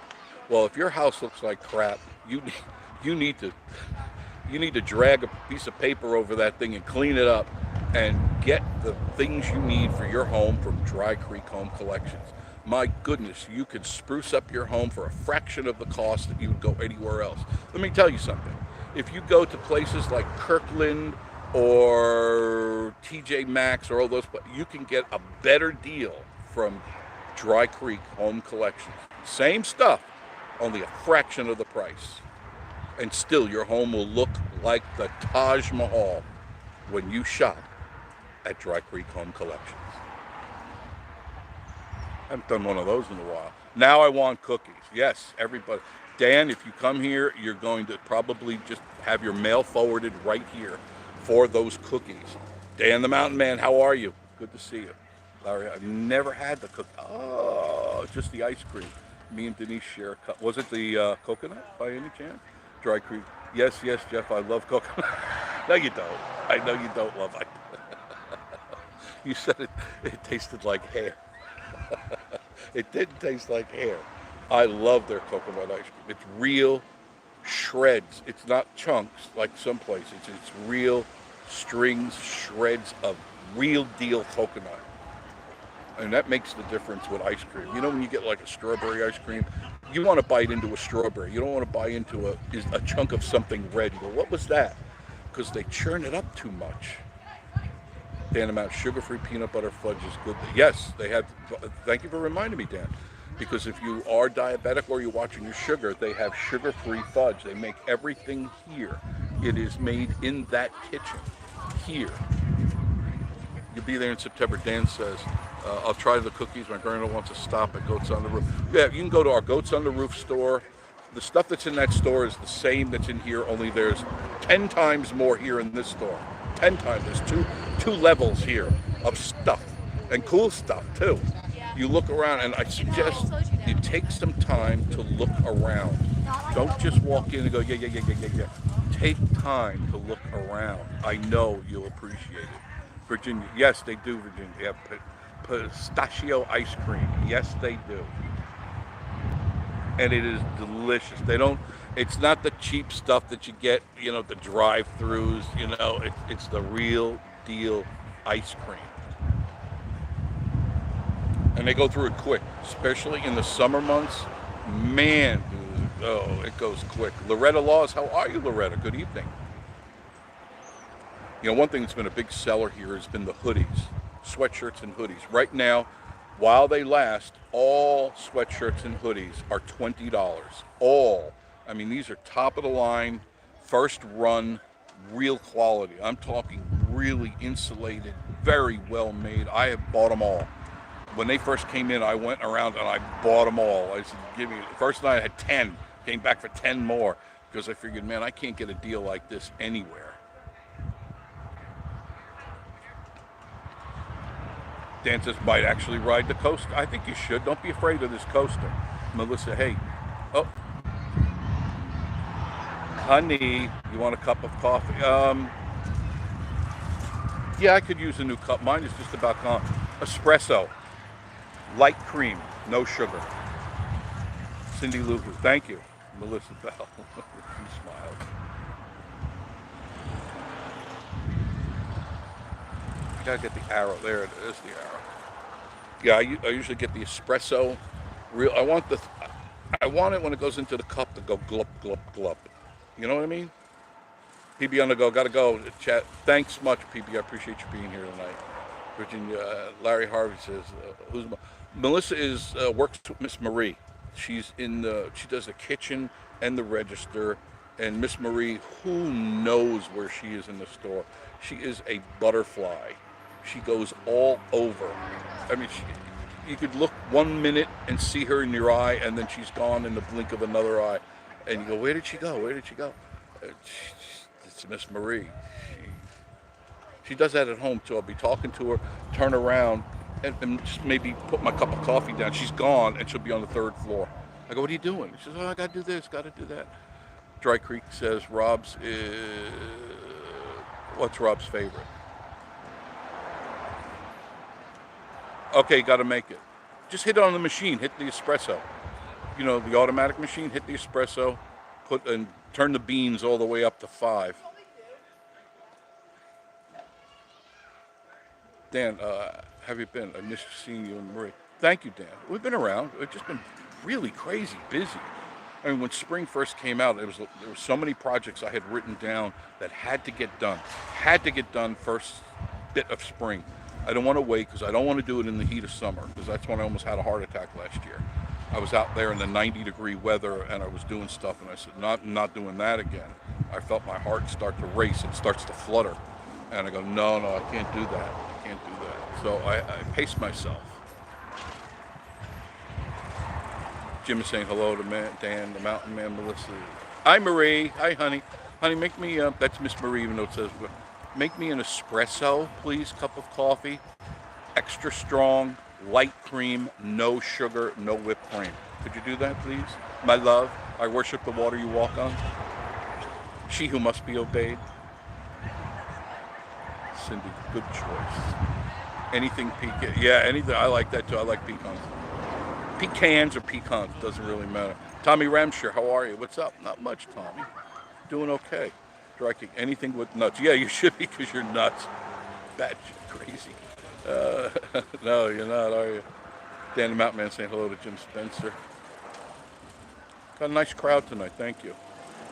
A: Well, if your house looks like crap, you need to drag a piece of paper over that thing and clean it up and get the things you need for your home from Dry Creek Home Collections. My goodness, you could spruce up your home for a fraction of the cost that you would go anywhere else. Let me tell you something. If you go to places like Kirkland or TJ Maxx or all those, but you can get a better deal from Dry Creek Home Collections. Same stuff, only a fraction of the price. And still, your home will look like the Taj Mahal when you shop at Dry Creek Home Collections. I haven't done one of those in a while. Now I want cookies. Yes, everybody. Dan, if you come here, you're going to probably just have your mail forwarded right here for those cookies. Dan the Mountain Man, how are you? Good to see you. Larry, I've never had the cookie. Oh, just the ice cream. Me and Denise share a cup. Was it the coconut by any chance? Dry Creek. Yes, yes, Jeff, I love coconut. No, you don't. I know you don't love it. You said it tasted like hair. It didn't taste like hair. I love their coconut ice cream. It's real shreds. It's not chunks like some places. It's real strings, shreds of real deal coconut. And that makes the difference with ice cream. You know when you get like a strawberry ice cream, you want to bite into a strawberry. You don't want to bite into a chunk of something red. You go, what was that? Because they churn it up too much. Dan amount sugar-free peanut butter fudge is good. Yes, they have. Thank you for reminding me, Dan. Because if you are diabetic or you're watching your sugar, they have sugar-free fudge. They make everything here. It is made in that kitchen here. You'll be there in September. Dan says, I'll try the cookies. My grandma wants to stop at Goats on the Roof. Yeah, you can go to our Goats on the Roof store. The stuff that's in that store is the same that's in here, only there's 10 times more here in this store. 10 times. There's two levels here of stuff and cool stuff too. You look around, and I suggest you take some time to look around. Don't just walk in and go, yeah. Take time to look around. I know you'll appreciate it. Virginia, yes, they do, Virginia. They have pistachio ice cream. Yes, they do. And it is delicious. It's not the cheap stuff that you get, the drive-throughs, it's the real deal ice cream. And they go through it quick, especially in the summer months. Man, dude, it goes quick. Loretta Laws, how are you, Loretta? Good evening. One thing that's been a big seller here has been the hoodies, sweatshirts and hoodies. Right now, while they last, all sweatshirts and hoodies are $20. All. I mean, these are top of the line, first run, real quality. I'm talking really insulated, very well made. I have bought them all. When they first came in, I went around and I bought them all. I said, give me, first night I had 10, came back for 10 more because I figured, man, I can't get a deal like this anywhere. Dan says, might actually ride the coaster. I think you should. Don't be afraid of this coaster. Melissa, hey. Oh. Honey, you want a cup of coffee? Yeah, I could use a new cup. Mine is just about gone. Espresso. Light cream. No sugar. Cindy Lou, thank you. Melissa Bell. She smiled. Gotta get the arrow. There it is, the arrow. Yeah, I usually get the espresso. I want it when it goes into the cup to go glup, glup, glup. You know what I mean? PB on the go, gotta go. Chat. Thanks much, PB. I appreciate you being here tonight. Virginia, Larry Harvey says, Melissa works with Miss Marie. She does the kitchen and the register. And Miss Marie, who knows where she is in the store? She is a butterfly. She goes all over. I mean, you could look 1 minute and see her in your eye, and then she's gone in the blink of another eye. And you go, where did she go? Where did she go? It's Miss Marie. She does that at home, too. I'll be talking to her, turn around, and just maybe put my cup of coffee down. She's gone, and she'll be on the third floor. I go, what are you doing? She says, I got to do this, got to do that. Dry Creek says Rob's is... What's Rob's favorite? Okay, got to make it. Just hit it on the machine. Hit the espresso. The automatic machine. Hit the espresso. Turn the beans all the way up to 5. Dan, have you been? I missed seeing you and Marie. Thank you, Dan. We've been around. We've just been really crazy busy. I mean, when spring first came out, there were so many projects I had written down that had to get done. Had to get done first bit of spring. I don't want to wait because I don't want to do it in the heat of summer because that's when I almost had a heart attack last year. I was out there in the 90-degree weather and I was doing stuff and I said, not doing that again. I felt my heart start to race. It starts to flutter. And I go, no, I can't do that. I can't do that. So I paced myself. Jim is saying hello to Dan, the mountain man, Melissa. Hi, Marie. Hi, honey. Honey, make me, that's Miss Marie, even though it says, make me an espresso, please, cup of coffee. Extra strong, light cream, no sugar, no whipped cream. Could you do that, please? My love, I worship the water you walk on. She who must be obeyed. Cindy, good choice. Anything pecan, yeah, anything, I like that too. I like pecans. Pecans or pecans, doesn't really matter. Tommy Ramsher, how are you? What's up? Not much, Tommy. Doing okay. Directing anything with nuts. Yeah, you should be because you're nuts. Batshit crazy. No, you're not, are you? Dan the Mountain Man saying hello to Jim Spencer. Got a nice crowd tonight, thank you.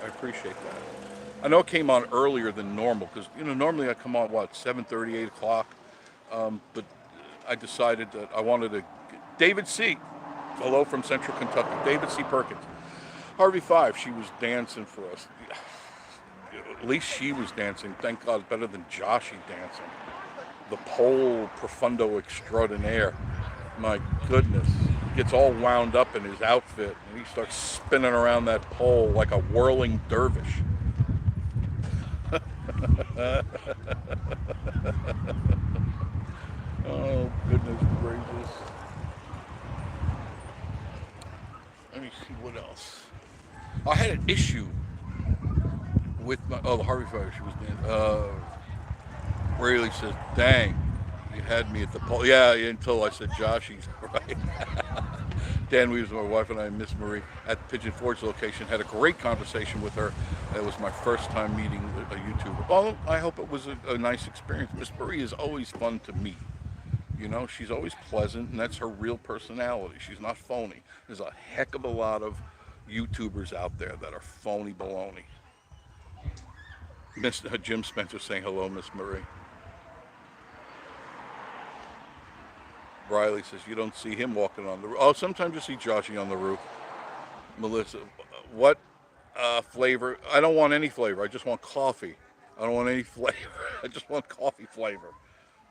A: I appreciate that. I know it came on earlier than normal because, normally I come on, 7:30, 8 o'clock. But I decided that I wanted to. David C. Hello from Central Kentucky. David C. Perkins. Harvey 5, she was dancing for us. At least she was dancing. Thank God, better than Joshy dancing. The pole profundo extraordinaire. My goodness. He gets all wound up in his outfit and he starts spinning around that pole like a whirling dervish. Oh, goodness gracious. Let me see what else. I had an issue with my, the Harvey Fire she was in. Rayleigh says, dang, you had me at the pole. Yeah, until I said Joshy's right. Dan Weaves, my wife, and I, Miss Marie, at the Pigeon Forge location, had a great conversation with her. It was my first time meeting a YouTuber. Well, I hope it was a nice experience. Miss Marie is always fun to meet. She's always pleasant, and that's her real personality. She's not phony. There's a heck of a lot of YouTubers out there that are phony baloney. Miss Jim Spencer saying hello, Miss Marie. Riley says you don't see him walking on the roof. Oh, sometimes you see Joshy on the roof. Melissa, what flavor? I don't want any flavor. I just want coffee. I don't want any flavor. I just want coffee flavor.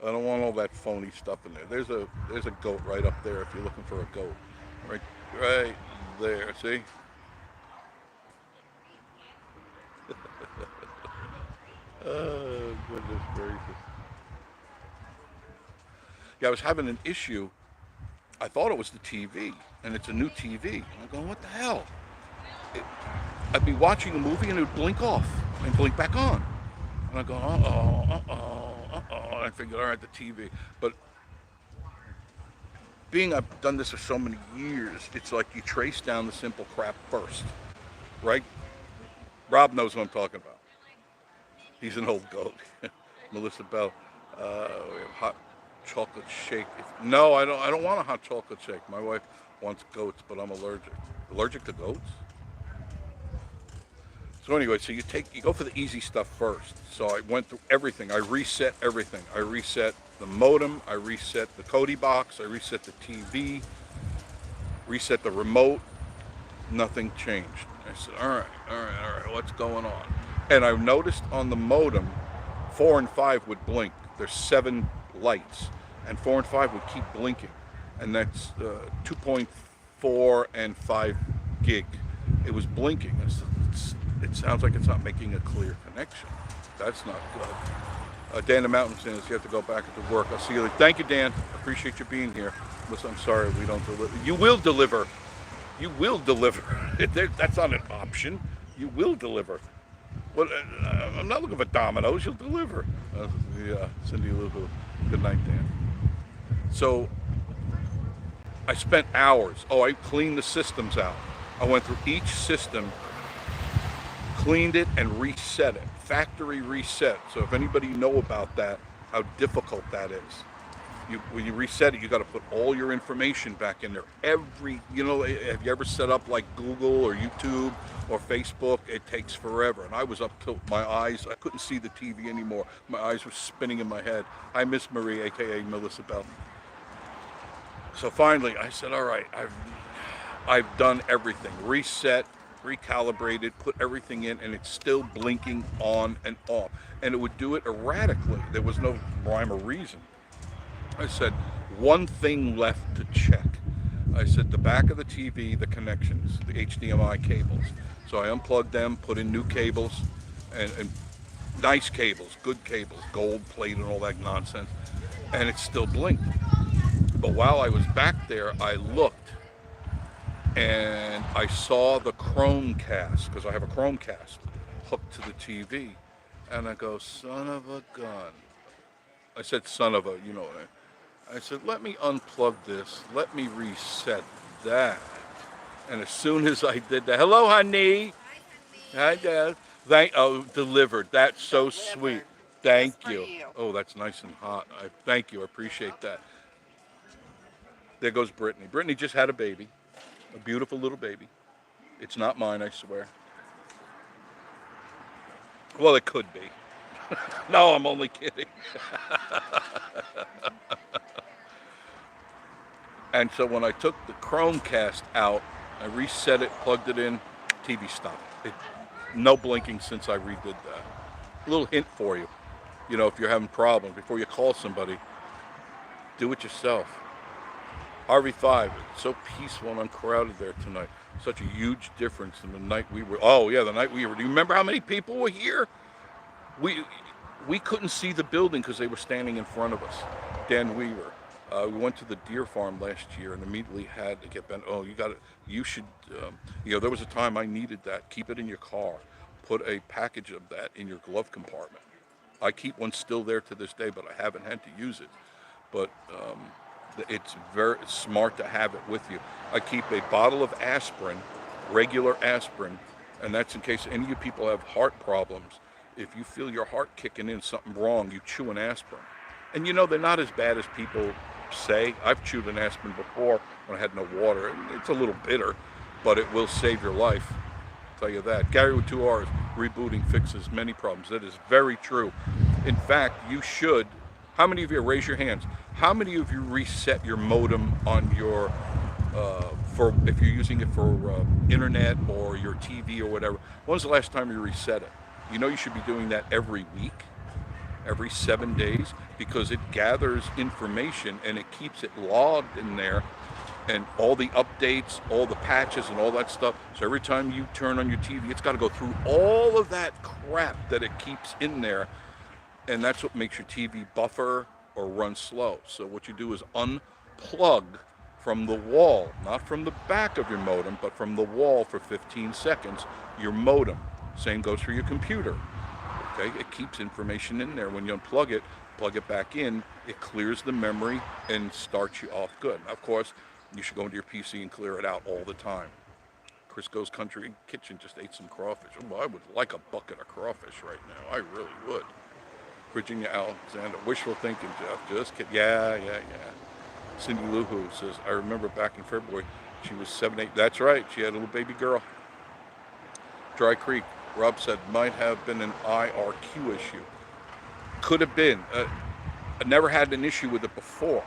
A: I don't want all that phony stuff in there. There's a goat right up there if you're looking for a goat. Right there. See? Oh, goodness gracious. Yeah, I was having an issue. I thought it was the TV, and it's a new TV. And I'm going, what the hell? I'd be watching a movie and it would blink off and blink back on. And I go, I figured, all right, the TV. But I've done this for so many years, it's like you trace down the simple crap first, right? Rob knows what I'm talking about. He's an old goat. Melissa Bell, we have hot chocolate shake. No, I don't want a hot chocolate shake. My wife wants goats, but I'm allergic. Allergic to goats? So anyway, so you go for the easy stuff first. So I went through everything. I reset everything. I reset the modem. I reset the Kodi box. I reset the TV. Reset the remote. Nothing changed. I said, all right, what's going on? And I noticed on the modem, 4 and 5 would blink. There's 7 lights, and 4 and 5 would keep blinking. And that's 2.4 and 5 gig. It was blinking. It sounds like it's not making a clear connection. That's not good. Dan the Mountain says you have to go back to work. I'll see you later. Thank you, Dan. Appreciate you being here. Listen, I'm sorry we don't deliver. You will deliver. You will deliver. That's not an option. You will deliver. Well, I'm not looking for Domino's. You'll deliver. Yeah, Cindy Lugo. Good night, Dan. So I spent hours. I cleaned the systems out. I went through each system, cleaned it, and reset it. Factory reset. So if anybody know about that, how difficult that is. when you reset it, you got to put all your information back in there. Have you ever set up like Google or YouTube or Facebook? It takes forever. And I was up till my eyes, I couldn't see the TV anymore. My eyes were spinning in my head. Hi, Miss Marie, aka Melissa Bell. So finally, I said, all right, I've done everything. Reset, recalibrated, put everything in, and it's still blinking on and off. And it would do it erratically. There was no rhyme or reason. I said, one thing left to check. I said, the back of the TV, the connections, the HDMI cables. So I unplugged them, put in new cables, and nice cables, good cables, gold plate and all that nonsense. And it still blinked. But while I was back there, I looked and I saw the Chromecast, because I have a Chromecast hooked to the TV. And I go, son of a gun. I said, son of a, you know what I mean. I said, let me unplug this. Let me reset that. And as soon as I did that, hello, honey. Hi, Dad. Delivered. That's so sweet. Thank you. Oh, that's nice and hot. Thank you. I appreciate that. There goes Brittany. Brittany just had a baby, a beautiful little baby. It's not mine, I swear. Well, it could be. No, I'm only kidding. And so when I took the Chromecast out, I reset it, plugged it in, TV stopped. No blinking since I redid that. A little hint for you. You know, if you're having problems, before you call somebody, do it yourself. Harvey 5, it's so peaceful and uncrowded there tonight. Such a huge difference in the night we were. Oh yeah, the night we were. Do you remember how many people were here? We couldn't see the building because they were standing in front of us. Dan Weaver. We went to the deer farm last year and immediately had to get bent. Oh, you got it. You should. There was a time I needed that. Keep it in your car. Put a package of that in your glove compartment. I keep one still there to this day, but I haven't had to use it. But it's very smart to have it with you. I keep a bottle of aspirin, regular aspirin, and that's in case any of you people have heart problems. If you feel your heart kicking in, something wrong, you chew an aspirin. And they're not as bad as people say. I've chewed an aspirin before when I had no water. It's a little bitter, but it will save your life. I'll tell you that. Gary with 2 R's, rebooting fixes many problems. That is very true. In fact, you should. How many of you, raise your hands, how many of you reset your modem on your, if you're using it for internet or your TV or whatever? When's the last time you reset it? You should be doing that every week, every 7 days, because it gathers information and it keeps it logged in there, and all the updates, all the patches and all that stuff. So every time you turn on your TV, it's got to go through all of that crap that it keeps in there, and that's what makes your TV buffer or run slow. So what you do is unplug from the wall, not from the back of your modem, but from the wall for 15 seconds, your modem. Same goes for your computer. Okay, it keeps information in there. When you unplug it, plug it back in, it clears the memory and starts you off good. Of course, you should go into your PC and clear it out all the time. Crisco's Country Kitchen just ate some crawfish. Oh, I would like a bucket of crawfish right now. I really would. Virginia Alexander, wishful thinking, Jeff. Just kidding. Yeah. Cindy Luhu says, I remember back in February, she was 7, 8. That's right. She had a little baby girl. Dry Creek, Rob said, might have been an IRQ issue. Could have been. I never had an issue with it before.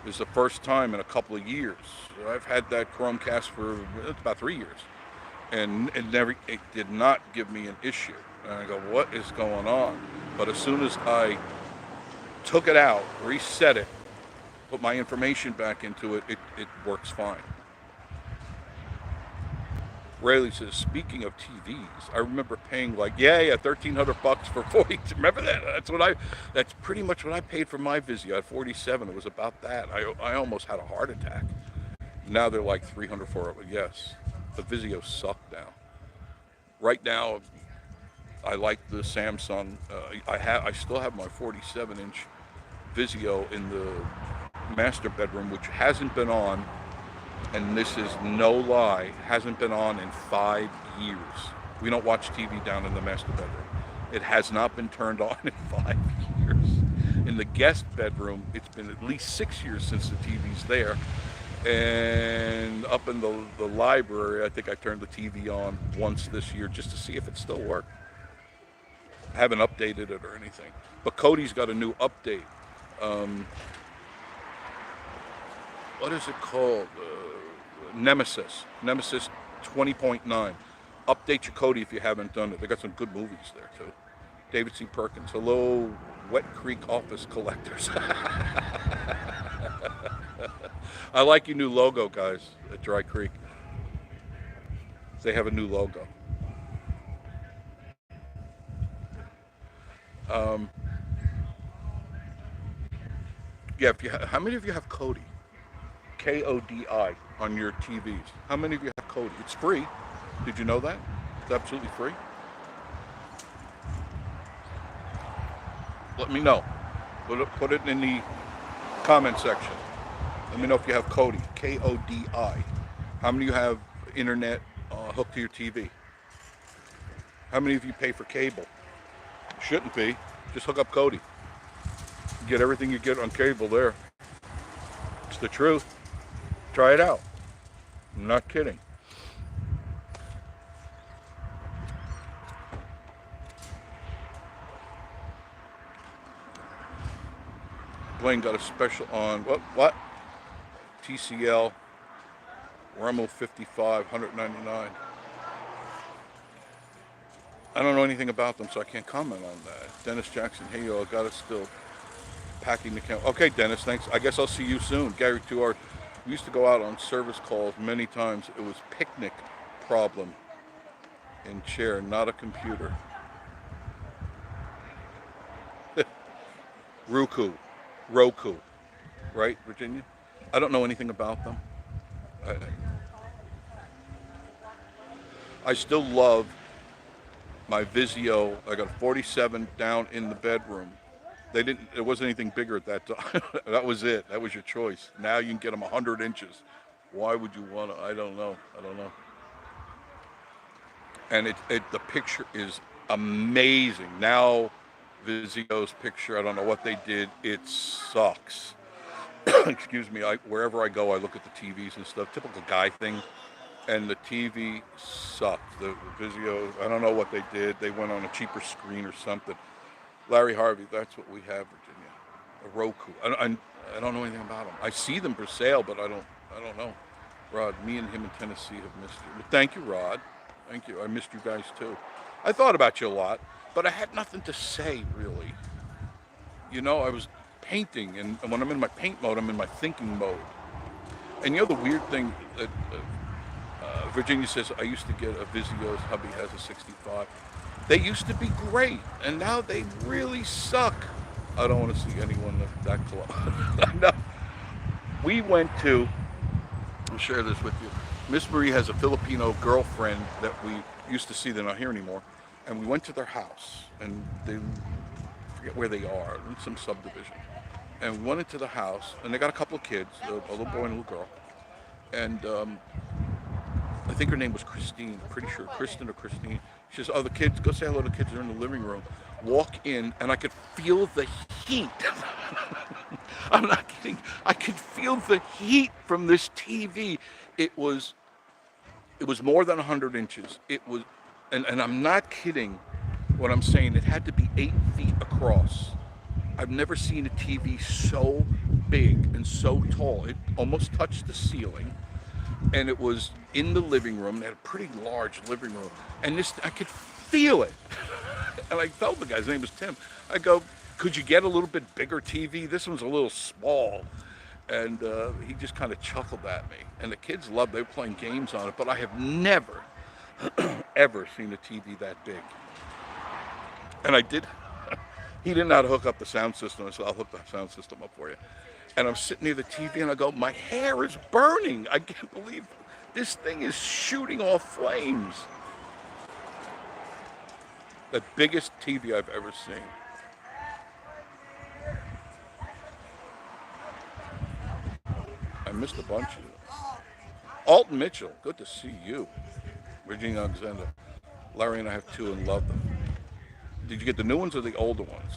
A: It was the first time in a couple of years. I've had that Chromecast for about 3 years, and it did not give me an issue. And I go, what is going on? But as soon as I took it out, reset it, put my information back into it, it works fine. Rayleigh says, speaking of TVs, I remember paying like, $1,300 for 40. Remember that? That's pretty much what I paid for my Vizio. I had 47. It was about that. I almost had a heart attack. Now they're like 300 for it. Yes, the Vizio suck now. Right now, I like the Samsung. I still have my 47-inch Vizio in the master bedroom, which hasn't been on. And this is no lie, hasn't been on in 5 years. We don't watch TV down in the master bedroom. It has not been turned on in 5 years. In the guest bedroom, it's been at least 6 years since the TV's there. And up in the library, I think I turned the TV on once this year just to see if it still worked. I haven't updated it or anything. But Cody's got a new update. Um, what is it called? Nemesis 20.9. Update your Cody if you haven't done it. They got some good movies there too. David C. Perkins. Hello, Wet Creek office collectors. I like your new logo, guys, at Dry Creek. They have a new logo. Um, yeah, how many of you have Kodi? Kodi on your TVs. How many of you have Kodi? It's free. Did you know that? It's absolutely free. Let me know. Put it in the comment section. Let me know if you have Kodi. Kodi. How many of you have internet hooked to your TV? How many of you pay for cable? Shouldn't be. Just hook up Kodi. Get everything you get on cable there. It's the truth. Try it out. I'm not kidding. Blaine got a special on what? TCL Remo 55, 199. I don't know anything about them, so I can't comment on that. Dennis Jackson, hey yo, I got it still. Packing the camp. Okay, Dennis, thanks. I guess I'll see you soon. Gary Tuart, we used to go out on service calls many times. It was picnic problem in chair, not a computer. Roku, right, Virginia? I don't know anything about them. I still love my Vizio. I got a 47 down in the bedroom. There wasn't anything bigger at that time. That was it. That was your choice. Now you can get them 100 inches. Why would you want to? I don't know. And the picture is amazing. Now Vizio's picture, I don't know what they did. It sucks. Excuse me. Wherever I go, I look at the TVs and stuff. Typical guy thing. And the TV sucked. The Vizio, I don't know what they did. They went on a cheaper screen or something. Larry Harvey, that's what we have, Virginia. A Roku. I don't know anything about them. I see them for sale, but I don't know. Rod, me and him in Tennessee have missed you. Well, thank you, Rod. Thank you. I missed you guys too. I thought about you a lot, but I had nothing to say really. You know, I was painting, and when I'm in my paint mode, I'm in my thinking mode. And you know the weird thing that Virginia says, I used to get a Vizio's, hubby has a 65. They used to be great, and now they really suck. I don't want to see anyone that close. No. We went to, I'll share this with you. Miss Marie has a Filipino girlfriend that we used to see. They're not here anymore. And we went to their house, and they forget where they are, in some subdivision. And we went into the house, and they got a couple of kids, a little boy and a little girl. And I think her name was Christine, pretty sure, Kristen or Christine. She says, oh, the kids, go say hello to the kids, they're in the living room. Walk in, and I could feel the heat. I'm not kidding. I could feel the heat from this TV. It was more than 100 inches. It was, and I'm not kidding when I'm saying it had to be 8 feet across. I've never seen a TV so big and so tall. It almost touched the ceiling. And it was in the living room. They had a pretty large living room. And I could feel it. And I told the guy, his name was Tim. I go, could you get a little bit bigger TV? This one's a little small. And he just kind of chuckled at me. And the kids loved it. They were playing games on it. But I have never, ever seen a TV that big. And I did. He didn't know how to hook up the sound system. I said, I'll hook the sound system up for you. And I'm sitting near the TV and I go, my hair is burning. I can't believe this thing is shooting off flames. The biggest TV I've ever seen. I missed a bunch of them. Alton Mitchell, good to see you. Virginia Alexander. Larry and I have two and love them. Did you get the new ones or the older ones?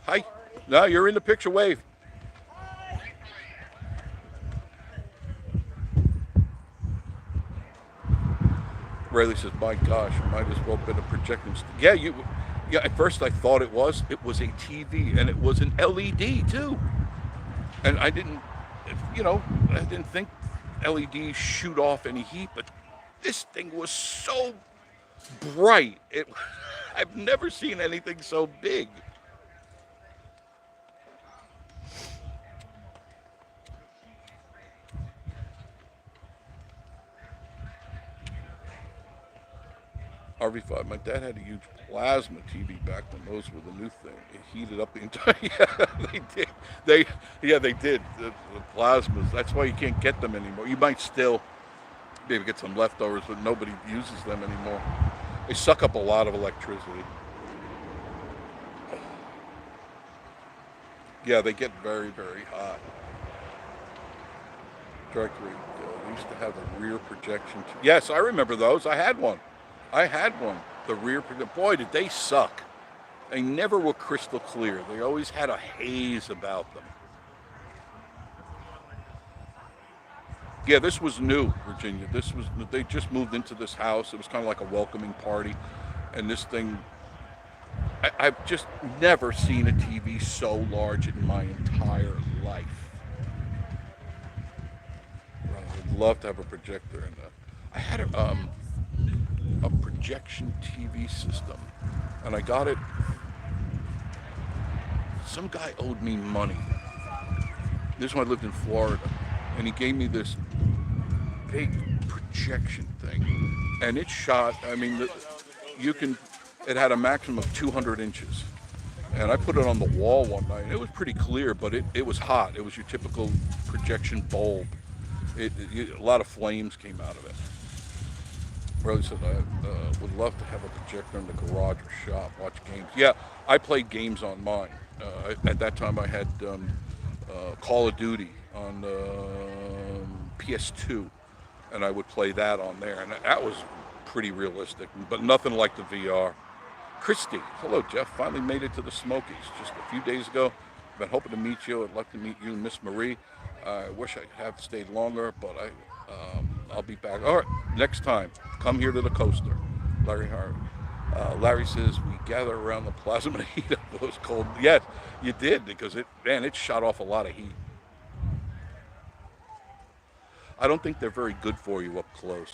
A: Hi. No, you're in the picture. Wave. Rayleigh says, "My gosh, might as well have been a projecting." Yeah, you. Yeah, at first I thought it was. It was a TV, and it was an LED too. And I didn't, I didn't think LEDs shoot off any heat, but this thing was so bright. I've never seen anything so big. RV5. My dad had a huge plasma TV back when those were the new thing. It heated up the entire. Yeah, they did. They did. The plasmas. That's why you can't get them anymore. You might still maybe get some leftovers, but nobody uses them anymore. They suck up a lot of electricity. Yeah, they get very, very hot. Directory. We used to have a rear projection. Yes, I remember those. I had one. The rear. Boy, did they suck. They never were crystal clear. They always had a haze about them. Yeah, this was new, Virginia. They just moved into this house. It was kind of like a welcoming party. And this thing, I've just never seen a TV so large in my entire life. I would love to have a projector. And I had a projection TV system, and I got it. Some guy owed me money. This is when I lived in Florida, and he gave me this big projection thing, and it shot. I mean, it had a maximum of 200 inches, and I put it on the wall one night. It was pretty clear, but it was hot. It was your typical projection bulb. A lot of flames came out of it. Rayleigh said, I would love to have a projector in the garage or shop, watch games. Yeah, I played games on mine. At that time, I had Call of Duty on PS2, and I would play that on there, and that was pretty realistic, but nothing like the VR. Christy, hello, Jeff. Finally made it to the Smokies just a few days ago. I've been hoping to meet you. I'd like to meet you, Miss Marie. I wish I could have stayed longer, but I'll be back. All right, next time, come here to the coaster. Larry Hart. Larry says, we gather around the plasma to heat up those cold. Yes, you did, because it shot off a lot of heat. I don't think they're very good for you up close.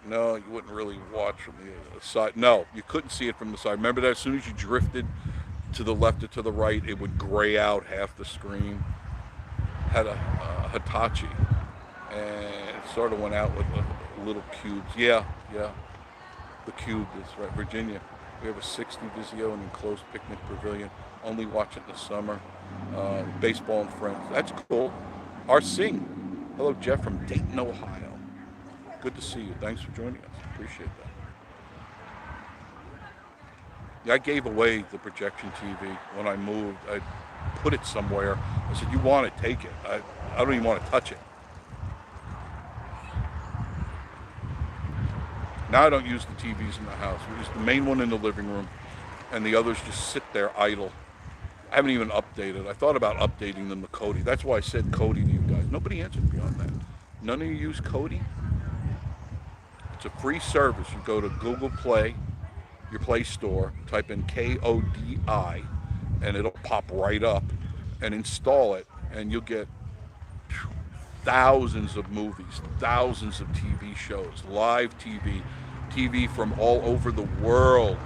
A: No, you wouldn't really watch from the side. No, you couldn't see it from the side. Remember that as soon as you drifted to the left or to the right, it would gray out half the screen. Had a Hitachi, and it sort of went out with little cubes. Yeah, the cube is right. Virginia, we have a 60 Vizio and enclosed picnic pavilion. Only watch it in the summer. Baseball and friends. That's cool. R. Singh. Hello, Jeff from Dayton, Ohio. Good to see you. Thanks for joining us. Appreciate that. Yeah, I gave away the projection TV when I moved. I put it somewhere. I said, you want it, take it. I don't even want to touch it. Now I don't use the TVs in the house. We use the main one in the living room, and the others just sit there idle. I haven't even updated. I thought about updating them to Kodi. That's why I said Kodi to you guys. Nobody answered me on that. None of you use Kodi? It's a free service. You go to Google Play, your Play Store, type in KODI, and it'll pop right up, and install it, and you'll get thousands of movies, thousands of TV shows, live TV, TV from all over the world.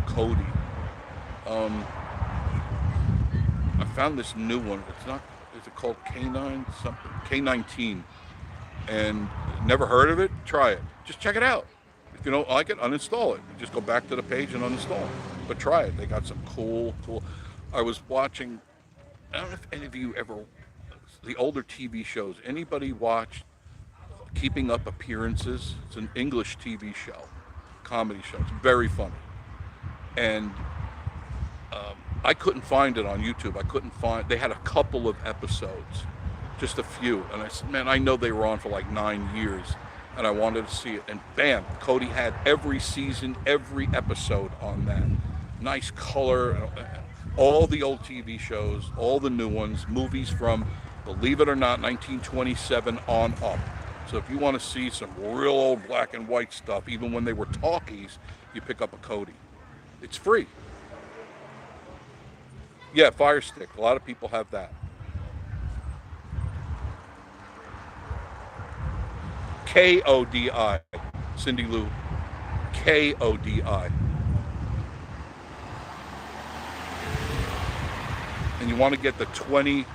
A: Kodi. I found this new one. Is it called K9 something? K19. And never heard of it? Try it. Just check it out. If you don't like it, uninstall it. Just go back to the page and uninstall it. But try it. They got some cool. I was watching, I don't know if any of you ever, the older TV shows. Anybody watched Keeping Up Appearances? It's an English TV show, comedy show. It's very funny. And I couldn't find it on YouTube. They had a couple of episodes, just a few. And I said, man, I know they were on for like 9 years, and I wanted to see it. And bam, Kodi had every season, every episode on that. nice color, all the old TV shows, all the new ones, movies from, believe it or not, 1927 on up. So if you want to see some real old black and white stuff, even when they were talkies, you pick up a Cody. It's free. Yeah, Fire Stick. A lot of people have that. KODI. Cindy Lou. KODI. And you want to get the 20,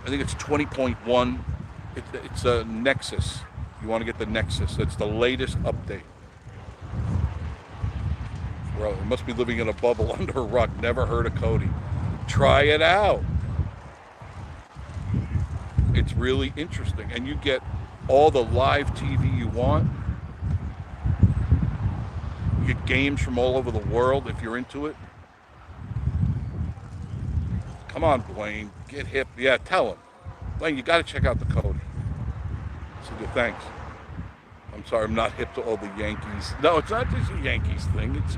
A: I think it's 20.1. It's a Nexus. You want to get the Nexus. It's the latest update. Bro, you must be living in a bubble under a rock. Never heard of Cody. Try it out. It's really interesting. And you get all the live TV you want. You get games from all over the world if you're into it. Come on, Blaine. Get hip. Yeah, tell him. Blaine, you got to check out the Cody. So good, thanks. I'm sorry, I'm not hip to all the Yankees. No, it's not just a Yankees thing. It's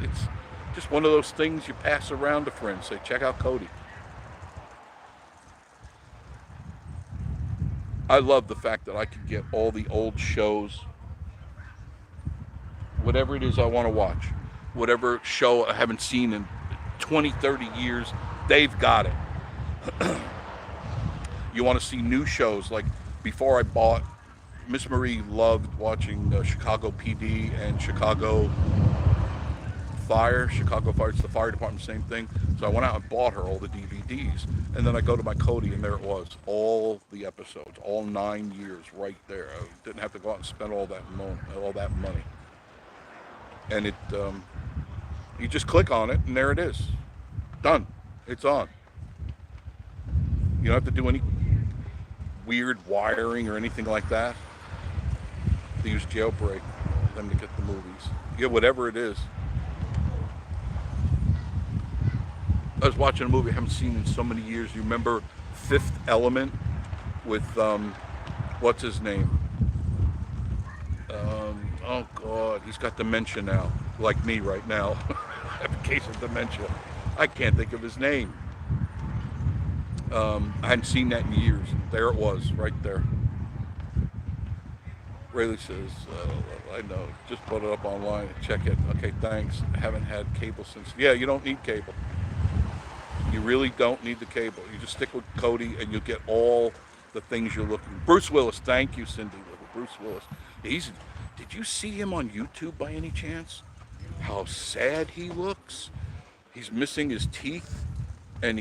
A: just one of those things you pass around to friends. Say, check out Cody. I love the fact that I can get all the old shows, whatever it is I want to watch, whatever show I haven't seen in 20, 30 years, they've got it. You want to see new shows, like before I bought, Miss Marie loved watching Chicago PD and Chicago Fire. Chicago Fire, it's the fire department, same thing. So I went out and bought her all the DVDs. And then I go to my Cody, and there it was, all the episodes, all 9 years right there. I didn't have to go out and spend all that money. And it, you just click on it, and there it is. Done. It's on. You don't have to do any weird wiring or anything like that. They use jailbreak for them to get the movies. Yeah, whatever it is. I was watching a movie I haven't seen in so many years. You remember Fifth Element with, what's his name? Oh God, he's got dementia now, like me right now. I have a case of dementia. I can't think of his name. I hadn't seen that in years. There it was, right there. Rayleigh says, I know, just put it up online and check it. Okay, thanks. I haven't had cable since. Yeah, you don't need cable. You really don't need the cable. You just stick with Cody and you'll get all the things you're looking for. Bruce Willis, thank you, Cindy. Bruce Willis. Did you see him on YouTube by any chance? How sad he looks. He's missing his teeth and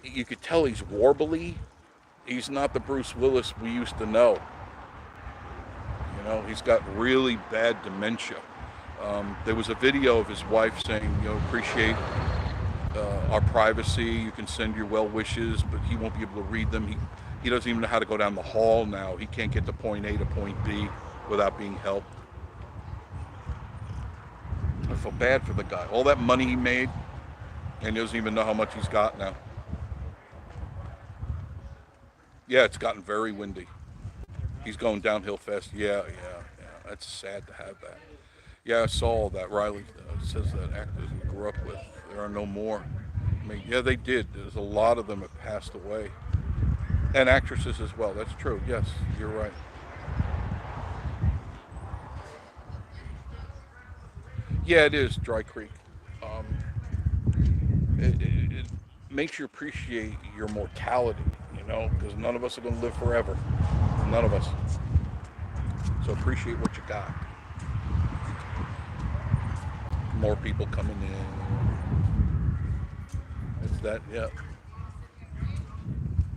A: you could tell he's warbly. He's not the Bruce Willis we used to know. You know, he's got really bad dementia. There was a video of his wife saying, you know, appreciate our privacy. You can send your well wishes, but he won't be able to read them. He doesn't even know how to go down the hall now. He can't get to point A to point B without being helped. I feel bad for the guy. All that money he made, and he doesn't even know how much he's got now. Yeah, it's gotten very windy. He's going downhill fast. Yeah. That's sad to have that. Yeah, I saw all that. Riley says that actors we grew up with, there are no more. I mean, yeah, they did. There's a lot of them have passed away. And actresses as well. That's true. Yes, you're right. Yeah, it is Dry Creek. It makes you appreciate your mortality, you know, because none of us are going to live forever. None of us. So appreciate what you got. More people coming in. It's that, yeah.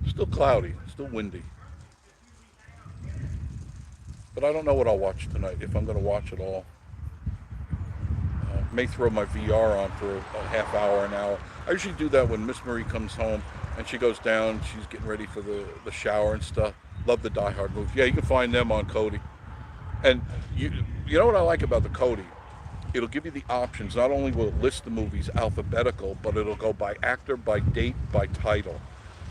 A: Still cloudy, still windy. But I don't know what I'll watch tonight, if I'm going to watch it all. May throw my VR on for a half hour, an hour. I usually do that when Miss Marie comes home and she goes down, she's getting ready for the shower and stuff. Love the Die Hard movies. Yeah, you can find them on Cody. And you know what I like about the Cody? It'll give you the options. Not only will it list the movies alphabetical, but it'll go by actor, by date, by title.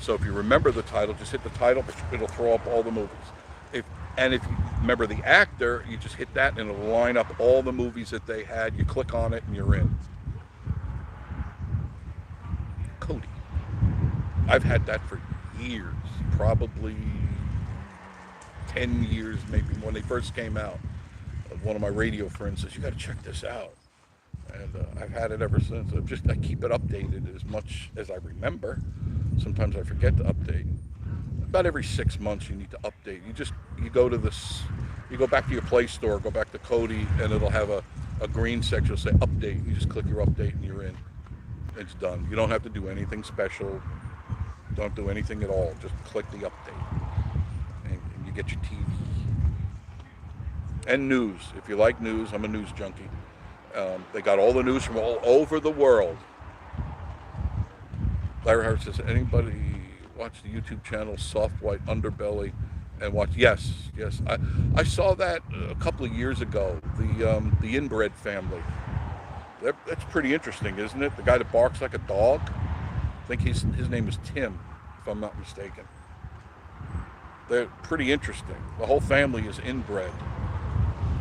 A: So if you remember the title, just hit the title, it'll throw up all the movies. If you remember the actor, you just hit that and it'll line up all the movies that they had. You click on it and you're in. Cody. I've had that for years, probably 10 years, maybe when they first came out. One of my radio friends says, "You got to check this out," and I've had it ever since. I keep it updated as much as I remember. Sometimes I forget to update. About every 6 months, you need to update. You go to this, you go back to your Play Store, go back to Kodi, and it'll have a green section. It'll say update. You just click your update, and you're in. It's done. You don't have to do anything special. Don't do anything at all. Just click the update, and you get your TV and news. If you like news, I'm a news junkie. They got all the news from all over the world. Larry Hart says, anybody watch the YouTube channel Soft White Underbelly and watch? Yes. I saw that a couple of years ago. The inbred family. That's pretty interesting, isn't it? The guy that barks like a dog. I think his name is Tim, if I'm not mistaken. They're pretty interesting. The whole family is inbred,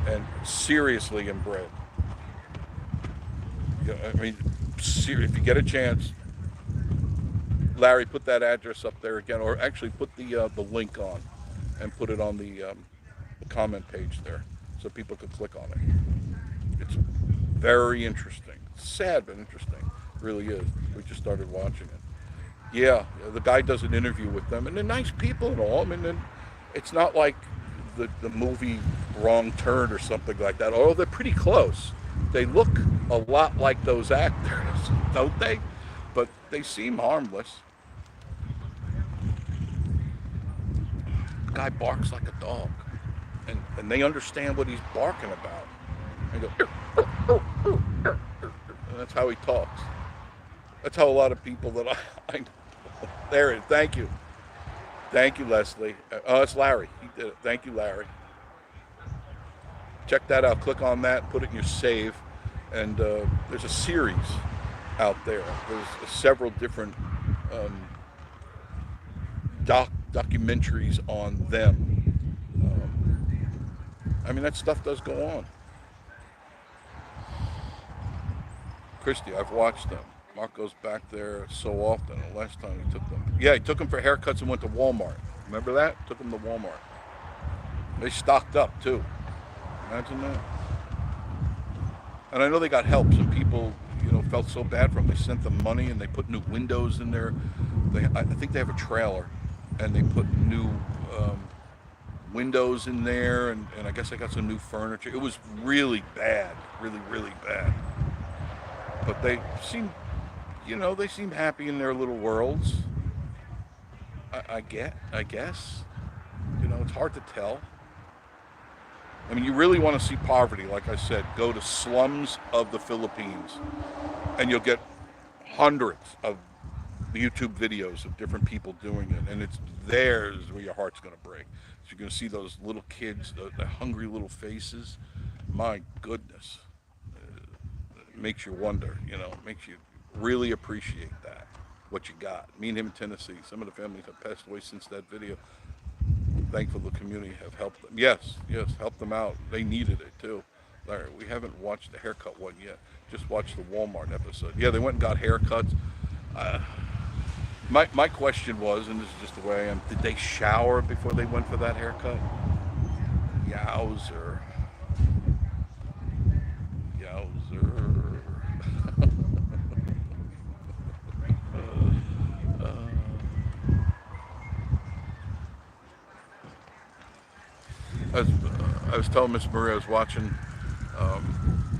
A: and seriously inbred. I mean, if you get a chance, Larry, put that address up there again, or actually put the link on, and put it on the comment page there, so people could click on it. It's very interesting. Sad but interesting. It really is. We just started watching it. Yeah, the guy does an interview with them, and they're nice people and all. I mean, it's not like the movie Wrong Turn or something like that. Oh, they're pretty close. They look a lot like those actors, don't they? But they seem harmless. The guy barks like a dog, and they understand what he's barking about. And go, and that's how he talks. That's how a lot of people that I know. There it is. Thank you. Thank you, Leslie. Oh, it's Larry. He did it. Thank you, Larry. Check that out. Click on that. Put it in your save. And there's a series out there. There's several different documentaries on them. I mean, that stuff does go on. Christy, I've watched them. Mark goes back there so often. The last time he took them. Yeah, he took them for haircuts and went to Walmart. Remember that? Took them to Walmart. They stocked up, too. Imagine that. And I know they got help. Some people, felt so bad for them. They sent them money, and they put new windows in there. I think they have a trailer, and they put new windows in there, and I guess they got some new furniture. It was really bad. Really, really bad. But they seem... they seem happy in their little worlds. I guess. It's hard to tell. I mean, you really want to see poverty, like I said, go to slums of the Philippines, and you'll get hundreds of YouTube videos of different people doing it, and it's there's where your heart's going to break. So you're going to see those little kids, the hungry little faces. My goodness. It makes you wonder, makes you really appreciate that, what you got. Me and him in Tennessee, some of the families have passed away since that video. Thankful the community have helped them. Yes, helped them out. They needed it too. Larry, we haven't watched the haircut one yet. Just watched the Walmart episode. Yeah, they went and got haircuts. My question was, and this is just the way I am, did they shower before they went for that haircut? Yowzer. I was telling Miss Maria I was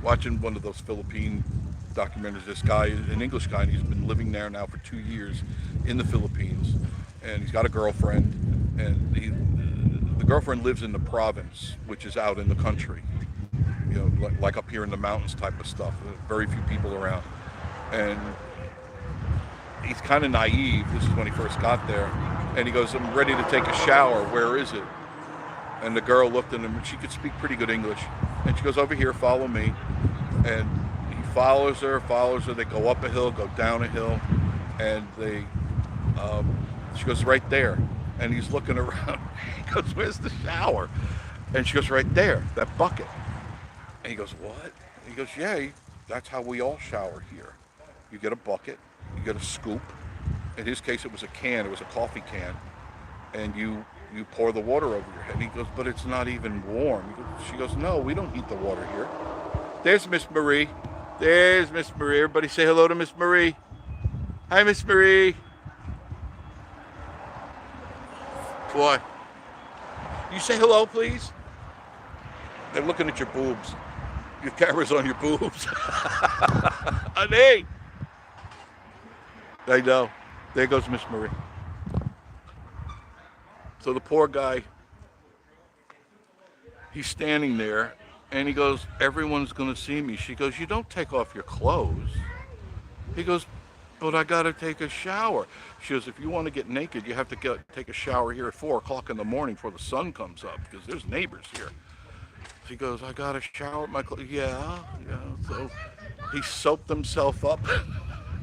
A: watching one of those Philippine documentaries. This guy, an English guy, and he's been living there now for 2 years in the Philippines, and he's got a girlfriend, and the girlfriend lives in the province, which is out in the country, like up here in the mountains type of stuff. Very few people around, and he's kind of naive. This is when he first got there, and he goes, "I'm ready to take a shower. Where is it?" And the girl looked at him, and she could speak pretty good English. And she goes, "Over here, follow me." And he follows her. They go up a hill, go down a hill, and she goes, "Right there." And he's looking around. He goes, "Where's the shower?" And she goes, "Right there, that bucket." And he goes, "What?" And he goes, "Yeah, that's how we all shower here. You get a bucket, you get a scoop, In his case, it was a can. It was a coffee can, and you pour the water over your head. And he goes, but it's not even warm. She goes, no, we don't heat the water here. There's Miss Marie. There's Miss Marie. Everybody say hello to Miss Marie. Hi, Miss Marie. What? You say hello, please? They're looking at your boobs. Your camera's on your boobs. Honey. I know. There goes Miss Marie. So the poor guy, he's standing there, and he goes, everyone's going to see me. She goes, you don't take off your clothes. He goes, but I got to take a shower. She goes, if you want to get naked, you have to take a shower here at 4 o'clock in the morning before the sun comes up, because there's neighbors here. He goes, I got to shower my clothes. Yeah. So he soaked himself up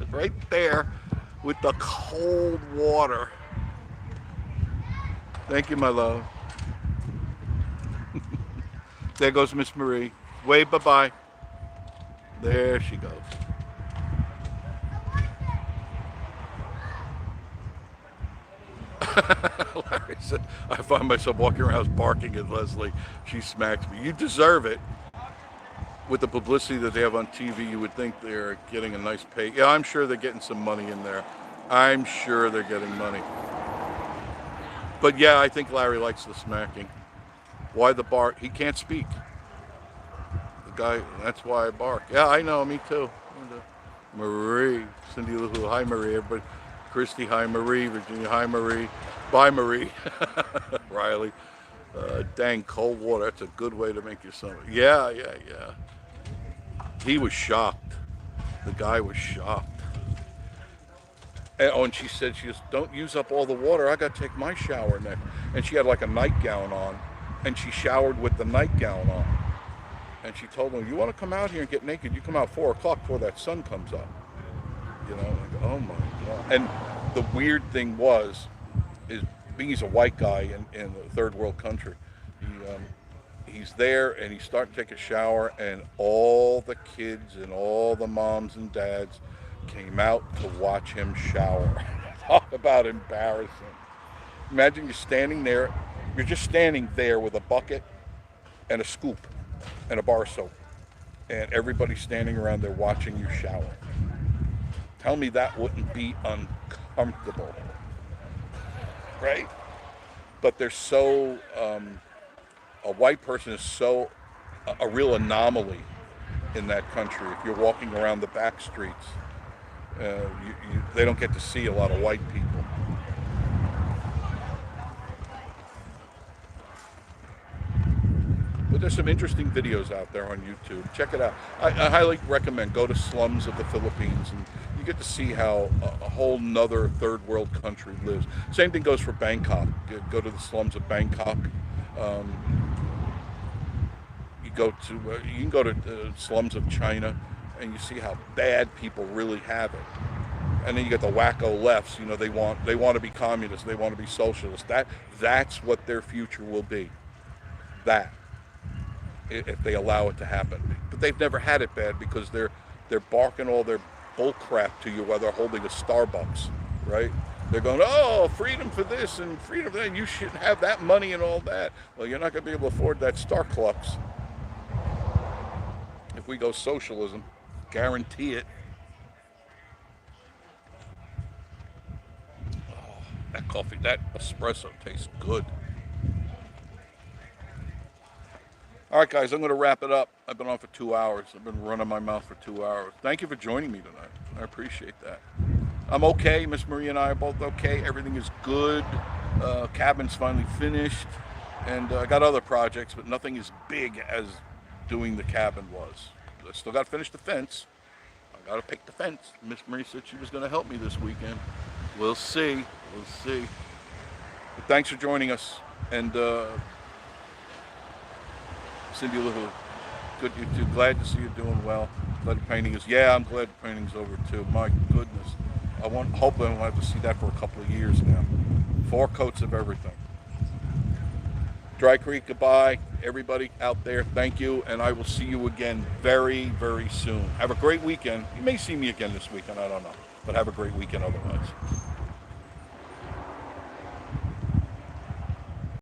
A: right there with the cold water. Thank you, my love. There goes Miss Marie. Wave bye-bye. There she goes. Larry said, I find myself walking around barking at Leslie. She smacks me. You deserve it. With the publicity that they have on TV, you would think they're getting a nice pay. Yeah, I'm sure they're getting some money in there. I'm sure they're getting money. But yeah, I think Larry likes the smacking. Why the bark? He can't speak. The guy, that's why I bark. Yeah, I know, me too. Marie, Cindy Lou, hi Marie, everybody. Christy, hi Marie, Virginia, hi Marie. Bye Marie. Riley. Dang, cold water, that's a good way to make your stomach. Yeah. He was shocked. The guy was shocked. And she said, she goes, don't use up all the water. I got to take my shower next. And she had like a nightgown on, and she showered with the nightgown on. And she told him, you want to come out here and get naked, you come out 4 o'clock before that sun comes up. You know, like, oh my God. And the weird thing is being he's a white guy in a third world country, he's there and he's starting to take a shower, and all the kids and all the moms and dads came out to watch him shower. Talk about embarrassing. Imagine you're standing there, you're just standing there with a bucket and a scoop and a bar of soap, and everybody's standing around there watching you shower. Tell me that wouldn't be uncomfortable, right? But they're so, a white person is so, a real anomaly in that country. If you're walking around the back streets, they don't get to see a lot of white people. But there's some interesting videos out there on YouTube. Check it out. I highly recommend. Go to slums of the Philippines, and you get to see how a whole nother third world country lives. Same thing goes for Bangkok. Go to the slums of Bangkok. You can go to the slums of China, and you see how bad people really have it. And then you get the wacko lefts. You know, they want to be communists. They want to be socialists. That's what their future will be. That, if they allow it to happen. But they've never had it bad because they're barking all their bull crap to you while they're holding a Starbucks, right? They're going, oh, freedom for this and freedom for that, and you should have that money and all that. Well, you're not going to be able to afford that Starbucks. If we go socialism, guarantee it. Oh, that coffee, that espresso tastes good. All right, guys, I'm going to wrap it up. I've been on for 2 hours. I've been running my mouth for 2 hours. Thank you for joining me tonight. I appreciate that. I'm okay. Miss Marie and I are both okay. Everything is good. Cabin's finally finished. And I got other projects, but nothing as big as doing the cabin was. I still got to finish the fence. I got to pick the fence. Miss Marie said she was going to help me this weekend. We'll see. We'll see. But thanks for joining us. And Cindy Lou, good you too. Glad to see you doing well. Glad the painting is. Yeah, I'm glad the painting's over too. My goodness, hopefully I won't have to see that for a couple of years now. 4 coats of everything. Dry Creek, goodbye. Everybody out there, thank you, and I will see you again very, very soon. Have a great weekend. You may see me again this weekend. I don't know, but have a great weekend otherwise.